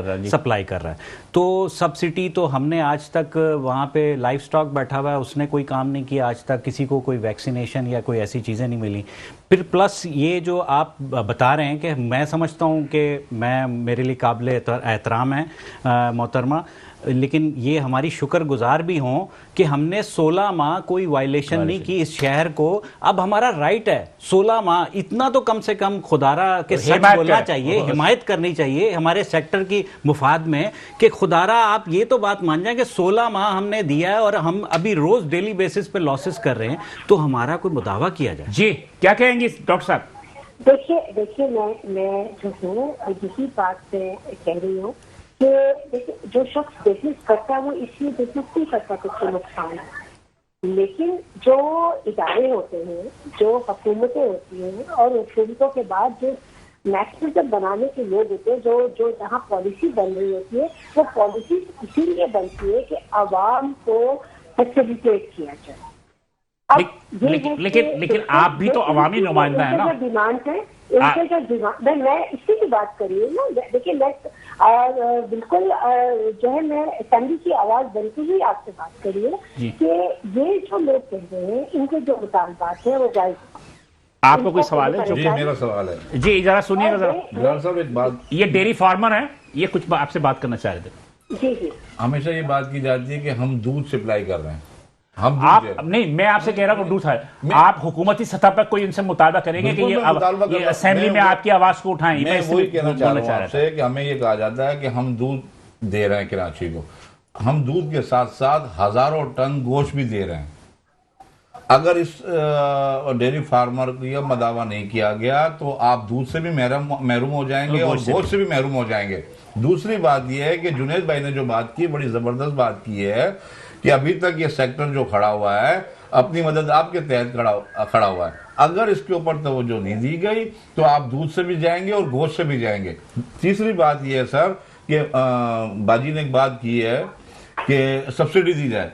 कर रहा है। तो सब्सिडी तो हमने आज तक वहाँ पे लाइफ स्टॉक बैठा हुआ है, उसने कोई काम नहीं किया आज तक, किसी को कोई वैक्सीनेशन या कोई ऐसी चीज़ें नहीं मिली। फिर प्लस ये जो आप बता रहे हैं कि मैं समझता हूँ कि मेरे लिए काबिल एहतराम है मोहतरमा, लेकिन ये हमारी शुक्रगुजार भी हों कि हमने 16 माह कोई वायलेशन नहीं की इस शहर को। अब हमारा राइट है 16 माह, इतना तो कम से कम खुदारा के सच बोलना चाहिए, हिमायत करनी चाहिए हमारे सेक्टर की मुफाद में कि खुदारा आप ये तो बात मान जाए कि 16 माह हमने दिया है और हम अभी रोज डेली बेसिस पे लॉसेस कर रहे हैं, तो हमारा कोई मुदावा किया जाए। जी क्या कहेंगे डॉक्टर साहब? देखिए मैं जो हूँ यही बात से कह रही हूँ कि देखिए जो शख्स बिजनेस करता है वो इसलिए बिजनेस नहीं करता कुछ नुकसान है, लेकिन जो इदारे होते हैं, जो हुकूमतें होती हैं और हुकूमतों के बाद जो मैकेनिज्म बनाने के लोग होते हैं, जो जहाँ पॉलिसी बन रही होती है, वो पॉलिसी इसीलिए बनती है कि आवाम को फैसिलिटेट किया जाए। लेकिन आप भी तो अवामी नुमाइंदा है ना। डिमांड है इनके जो डिमांड, मैं इसी की बात कर रही हूँ ना। देखिए मैं बिल्कुल जो है मैं असेंबली की आवाज बनती ही आपसे बात कर रही हूँ कि ये जो लोग कह रहे हैं इनके जो मुतालबात है वो जायज। आपको कोई सवाल है? जी मेरा सवाल है। जी जरा सुनिएगा जरा। डॉक्टर साहब एक बात, ये डेयरी फार्मर है, ये कुछ आपसे बात करना चाह रहे थे। जी हमेशा ये बात की जाती है कि हम दूध सप्लाई कर रहे हैं, हम आप नहीं, मैं आपसे कह रहा हूँ दूध है, आप हुकूमती सतह पर कोई इनसे मुतालबा करेंगे कि ये असेंबली में आपकी आवाज को उठाएं? मैं वही कहना चाह रहा हूँ आपसे कि हमें ये कहा जाता है कि हम दूध दे रहे हैं कराची को, हम दूध के साथ साथ हजारों टन गोश्त भी दे रहे हैं। अगर इस डेयरी फार्मर का मदावा नहीं किया गया तो आप दूध से भी महरूम हो जाएंगे और गोश्त से भी महरूम हो जाएंगे। दूसरी बात यह है कि जुनैद भाई ने जो बात की, बड़ी जबरदस्त बात की है कि अभी तक ये सेक्टर जो खड़ा हुआ है अपनी मदद आपके तहत खड़ा हुआ है। अगर इसके ऊपर तवज्जो नहीं दी गई तो आप दूध से भी जाएंगे और गोश्त से भी जाएंगे। तीसरी बात यह है सर कि बाजी ने एक बात की है कि सब्सिडी दी जाए।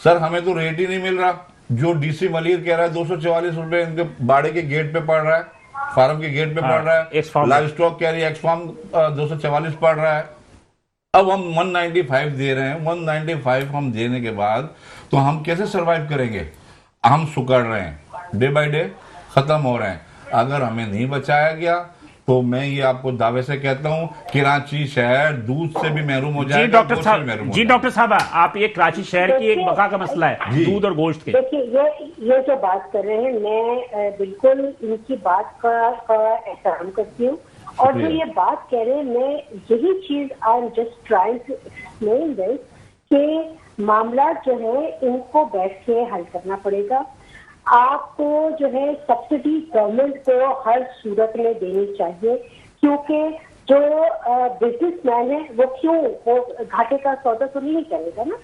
सर हमें तो रेट ही नहीं मिल रहा। जो डीसी मलिर कह रहा है 244 रुपए इनके बाड़े के गेट पे पड़ रहा है, फार्म के गेट पे पड़ रहा है। लाइव स्टॉक कह रही है एक्स फार्म 244 पड़ रहा है। अब हम 195 दे रहे हैं। 195 हम देने के बाद तो हम कैसे सरवाइव करेंगे? हम सुकड़ रहे हैं, डे बाय डे खत्म हो रहे हैं। अगर हमें नहीं बचाया गया तो मैं ये आपको दावे से कहता हूं कराची शहर दूध से भी महरूम हो जाएगा। जी डॉक्टर साहब आप ये कराची शहर की एक बका का मसला है दूध और गोश्त के। देखिए ये जो बात कर रहे हैं मैं बिल्कुल इनकी बात का एहतराम करती हूँ और जो ये बात कह रहे हैं मैं यही चीज I am just trying to explain this कि मामला जो है इनको बैठ के हल करना पड़ेगा। आपको जो है सब्सिडी गवर्नमेंट को हर सूरत में देनी चाहिए क्योंकि जो बिजनेसमैन है वो क्यों वो घाटे का सौदा तो नहीं करेगा ना,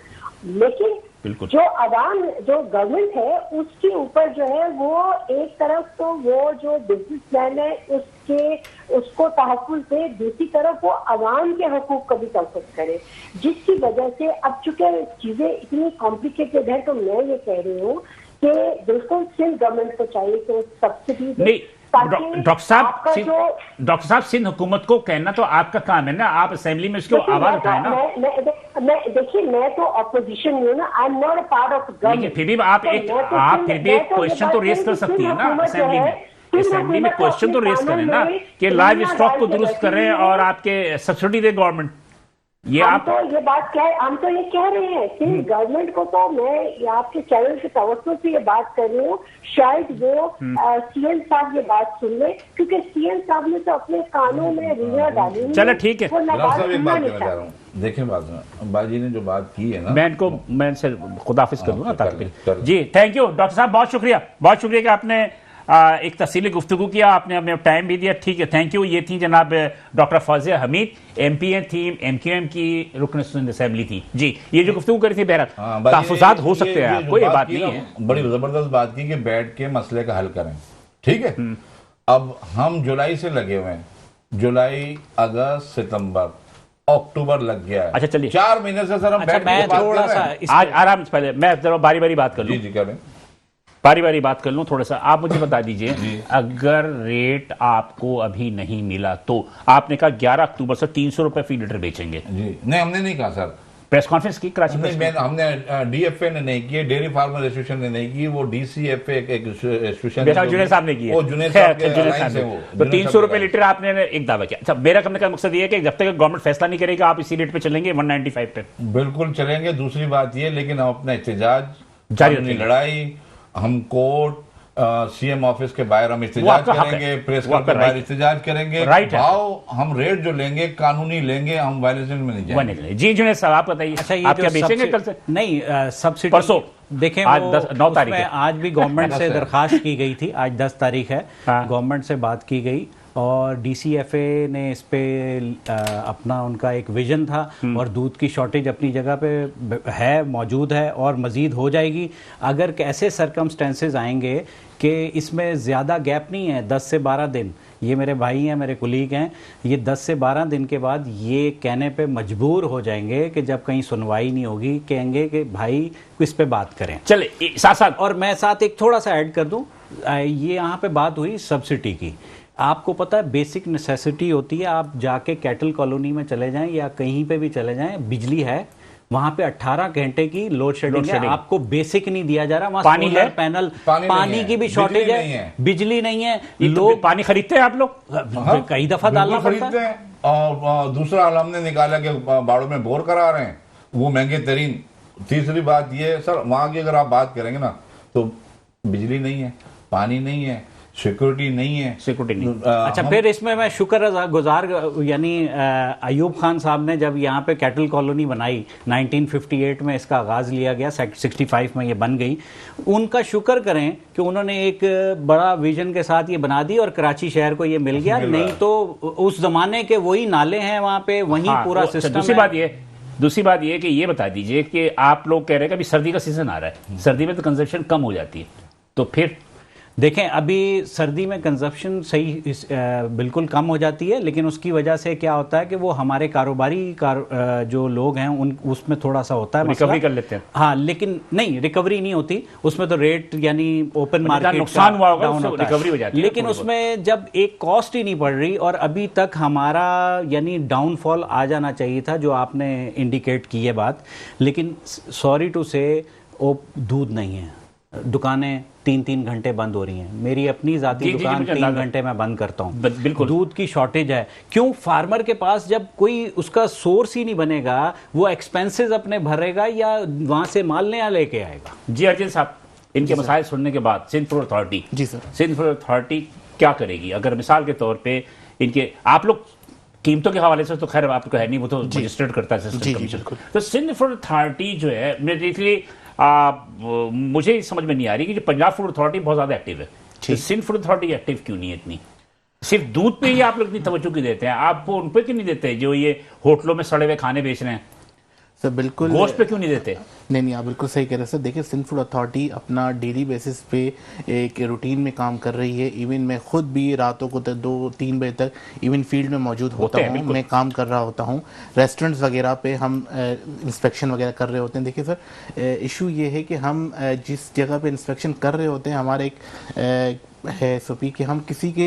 लेकिन जो अवाम जो गवर्नमेंट है उसके ऊपर जो है वो एक तरफ तो वो जो बिजनेसमैन है उसको तहफ़्फ़ुज़ दे, दूसरी तरफ वो अवाम के हकूक को भी तहफ़्फ़ुज़ करे, जिसकी वजह से अब चूंकि चीजें इतनी कॉम्प्लिकेटेड है तो मैं ये कह रही हूँ कि बिल्कुल सिंध गवर्नमेंट को चाहिए कि सब्सिडी नहीं। डॉक्टर साहब सिंध हुकूमत को कहना तो आपका काम है ना, आप असेंबली में उसको आवाज उठाए ना। देखिए मैं तो अपोजिशन में हूँ ना, I am not a part of government. फिर भी आप फिर भी एक क्वेश्चन तो रेस कर सकती है ना असेंबली में। असेंबली में क्वेश्चन तो रेस करें ना कि लाइव स्टॉक को दुरुस्त करें और आपके सब्सिडी दे गवर्नमेंट। ये हम तो ये कह रहे हैं सिर्फ गवर्नमेंट को, तो मैं आपके चैनल के तवज्जो से ये बात कर रही हूँ, शायद वो सीएम साहब ये बात सुन ले क्योंकि सीएम साहब ने तो अपने कानों में रुइयां डाली। चलो ठीक है, देखिए बाजी ने जो बात की है ना, मैं इनसे खुदाफिज कर दूं ना ताकि जी थैंक यू डॉक्टर साहब, बहुत शुक्रिया कि आपने एक तफसीली गुफ्तगू किया, आपने हमें टाइम भी दिया। ठीक है, थैंक यू। ये थी जनाब डॉक्टर फौजिया हमीद, एमपीएन थी, एमक्यूएम की रुकन सिंध असेंबली थी। जी ये जो गुफ्तगू करी थी बहरहाल तहफ़्फ़ुज़ात हो सकते हैं, आपको ये बात नहीं है। बड़ी जबरदस्त बात की कि बैठ के मसले का हल करें। ठीक है, अब हम जुलाई से लगे हुए हैं, जुलाई अगस्त सितंबर अक्टूबर लग गया है। अच्छा चलिए 4 महीने से सर हम बैठ के थोड़ा सा आज आराम से, पहले मैं जरा बारी बारी बात कर लूं। जी करें, बारी बात कर लूं थोड़ा सा। आप मुझे बता दीजिए अगर रेट आपको अभी नहीं मिला तो आपने कहा 11 अक्टूबर से 300 रुपए फी लीटर बेचेंगे। जी नहीं, हमने नहीं कहा सर। प्रेस कॉन्फ्रेंस की कराची में हमने डीएफए ने नहीं की, डेयरी फार्मर एसोसिएशन ने नहीं की, वो डीसीएफए एक एसोसिएशन जुनेद साहब ने की है। तो 300 रुपए लीटर आपने एक दावा किया। अच्छा, मेरा कहने का मकसद ये है कि जब तक गवर्नमेंट फैसला नहीं करेगा आप इसी रेट पे चलेंगे 195 पे? बिल्कुल चलेंगे। दूसरी बात ये, लेकिन हम अपना एहतजाज जारी, लड़ाई हम कोर्ट सीएम ऑफिस के बाहर हम इस्तेजाज करेंगे, प्रेस क्लब के बाहर इस्तेजाज करेंगे। भाव हम रेट जो लेंगे कानूनी लेंगे, हम वायलेशन में नहीं जाएंगे। जी जुनेद साहब आप बताइए। अच्छा, आप क्या बेचेंगे कल से? नहीं, सब्सिडी परसों देखें, आज 9 तारीख है। आज भी गवर्नमेंट से दरखास्त की गई थी, आज 10 तारीख है। गवर्नमेंट से बात की गई और डीसीएफए ने इस पे अपना उनका एक विजन था और दूध की शॉर्टेज अपनी जगह पे है, मौजूद है और मज़ीद हो जाएगी अगर ऐसे सरकमस्टेंसेस आएंगे कि इसमें ज़्यादा गैप नहीं है, 10 से 12 दिन। ये मेरे भाई हैं, मेरे कुलीग हैं, ये 10 से 12 दिन के बाद ये कहने पे मजबूर हो जाएंगे कि जब कहीं सुनवाई नहीं होगी कहेंगे कि भाई इस पे बात करें। चले साथ और मैं साथ एक थोड़ा सा ऐड कर दूं, ये यहाँ पे बात हुई सब्सिडी की। आपको पता है बेसिक नेसेसिटी होती है, आप जाके कैटल कॉलोनी में चले जाएं या कहीं पे भी चले जाएं, बिजली है वहां पे 18 घंटे की लोड शेडिंग है, आपको बेसिक नहीं दिया जा रहा। वहां पानी है, पैनल पानी की भी शॉर्टेज है, बिजली नहीं है। लोग पानी खरीदते हैं, आप लोग कई दफा डालना पड़ता है। और दूसरा हाल हमने निकाला कि बाड़ों में बोर करा रहे हैं, वो महंगे तरीन। तीसरी बात ये सर, वहां की अगर आप बात करेंगे ना तो बिजली नहीं है, पानी नहीं है, सिक्योरिटी नहीं है। अच्छा, फिर इसमें मैं शुक्रगुजार यानी अयूब खान साहब ने जब यहाँ पे कैटल कॉलोनी बनाई 1958 में, इसका आगाज लिया गया, 65 में ये बन गई। उनका शुक्र करें कि उन्होंने एक बड़ा विजन के साथ ये बना दी और कराची शहर को ये मिल गया, नहीं तो उस जमाने के वही नाले हैं वहाँ पे, वही पूरा सिस्टम। दूसरी बात ये कि ये बता दीजिए कि आप लोग कह रहे हैं कि अभी सर्दी का सीजन आ रहा है, सर्दी में तो कंजप्शन कम हो जाती है, तो फिर देखें, अभी सर्दी में कंजप्शन बिल्कुल कम हो जाती है, लेकिन उसकी वजह से क्या होता है कि वो हमारे कारोबारी जो लोग हैं उन उसमें थोड़ा सा होता है रिकवरी कर लेते हैं। हाँ, लेकिन नहीं, रिकवरी नहीं होती उसमें, तो रेट यानी ओपन मार्केट नुकसान हुआ होगा, डाउन होता रिकवरी हो जाती है। लेकिन उसमें जब एक कॉस्ट ही नहीं बढ़ रही, और अभी तक हमारा यानी डाउनफॉल आ जाना चाहिए था जो आपने इंडिकेट की है बात, लेकिन सॉरी टू से वो दूध नहीं है। दुकानें 3-3 घंटे बंद हो रही हैं। मेरी अपनी जाती दुकान 3 घंटे में बंद करता हूँ। बिल्कुल दूध की शॉर्टेज है। क्यों? फार्मर के पास जब कोई उसका सोर्स ही नहीं बनेगा, वो एक्सपेंसेस अपने भरेगा या वहां से माल नया लेके आएगा। जी अर्जुन साहब, इनके मसाइल सुनने के बाद सिंध फूड अथॉरिटी, जी सर, सिंध फूड अथॉरिटी क्या करेगी? अगर मिसाल के तौर पे इनके आप लोग कीमतों के हवाले से तो खैर आपको है नहीं, वो तो रजिस्टर्ड करता है सिस्टम कमीशन। तो सिंध फूड अथॉरिटी जो है, मेरे मुझे समझ में नहीं आ रही कि जो पंजाब फूड अथॉरिटी बहुत ज्यादा एक्टिव है, तो सिंध फूड अथॉरिटी एक्टिव क्यों नहीं है इतनी? सिर्फ दूध पे ही आप लोग इतनी तवज्जो क्यों देते हैं? आप उन पे क्यों नहीं देते जो ये होटलों में सड़े हुए खाने बेच रहे हैं? सर बिल्कुल, गोश्त पे क्यों नहीं देते? नहीं, आप बिल्कुल सही कह रहे हैं सर। देखिए, सिंध फूड अथॉरिटी अपना डेली बेसिस पे एक रूटीन में काम कर रही है। इवन मैं खुद भी रातों को 2-3 बजे तक इवन फील्ड में मौजूद होता हूँ, मैं काम कर रहा होता हूँ। रेस्टोरेंट्स वगैरह पे हम इंस्पेक्शन वगैरह कर रहे होते हैं। देखिए सर, इशू ये है कि हम जिस जगह पे इंस्पेक्शन कर रहे होते हैं, हमारे एक है एसओपी कि हम किसी के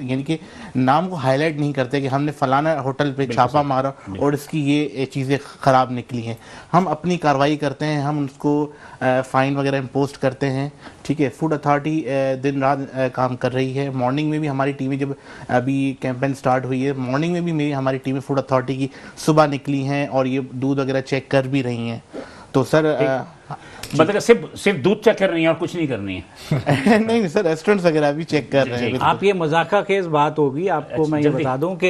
यानी कि नाम को हाईलाइट नहीं करते कि हमने फलाना होटल पे छापा मारा और इसकी ये चीज़ें ख़राब निकली हैं। हम अपनी कार्रवाई करते हैं, हम उसको फाइन वगैरह इम्पोस्ट करते हैं। ठीक है, फूड अथॉरिटी दिन रात काम कर रही है। मॉर्निंग में भी हमारी टीमें, जब अभी कैंपेन स्टार्ट हुई है, मॉर्निंग में भी हमारी टीमें फूड अथॉरिटी की सुबह निकली हैं और ये दूध वगैरह चेक कर भी रही हैं। तो सर मतलब सिर्फ दूध चेक कर रही है और कुछ नहीं करनी है? नहीं सर, रेस्टोरेंट्स वगैरह भी चेक कर रहे हैं। आप ये मजाका खेज बात होगी आपको। मैं ये बता दूं कि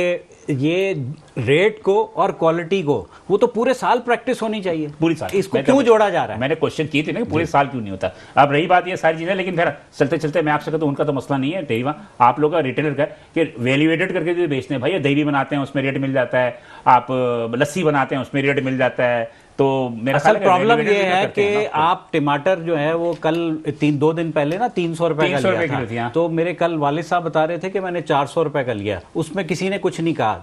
ये रेट को और क्वालिटी को वो तो पूरे साल प्रैक्टिस होनी चाहिए। पूरी साल इसको क्यों जोड़ा जा रहा है? मैंने क्वेश्चन किए थे ना कि पूरे साल क्यों नहीं होता। अब रही बात ये सारी चीजें, लेकिन फिर चलते चलते मैं आपसे कहता हूं, उनका तो मसला नहीं है डेयरी, आप लोग का रिटेलर का कि वैल्यूएटेड करके जो बेचते हैं, भाई दही बनाते हैं उसमें रेट मिल जाता है, आप लस्सी बनाते हैं उसमें रेट मिल जाता है। तो मेरा असल प्रॉब्लम ये है कि आप टमाटर जो है वो कल 2 दिन पहले ना 300 रुपए का लिया था, तो मेरे कल वालिद साहब बता रहे थे कि मैंने 400 रुपए का लिया, उसमें किसी ने कुछ नहीं कहा।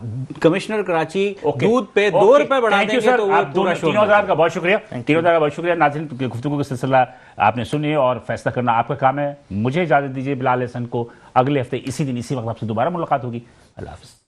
कमिश्नर कराची दूध पे 2 रुपए बढ़ा देंगे तो वो पूरा 3000 का बहुत शुक्रिया, 3000 का बहुत शुक्रिया। नाज़रीन, गुफ्तगू का सिलसिला आपने सुनिए और फैसला करना आपका काम है। मुझे इजाजत दीजिए, बिलाल हसन को अगले हफ्ते इसी दिन इसी वक्त आपसे दोबारा मुलाकात होगी। अल्लाह हाफ़िज़।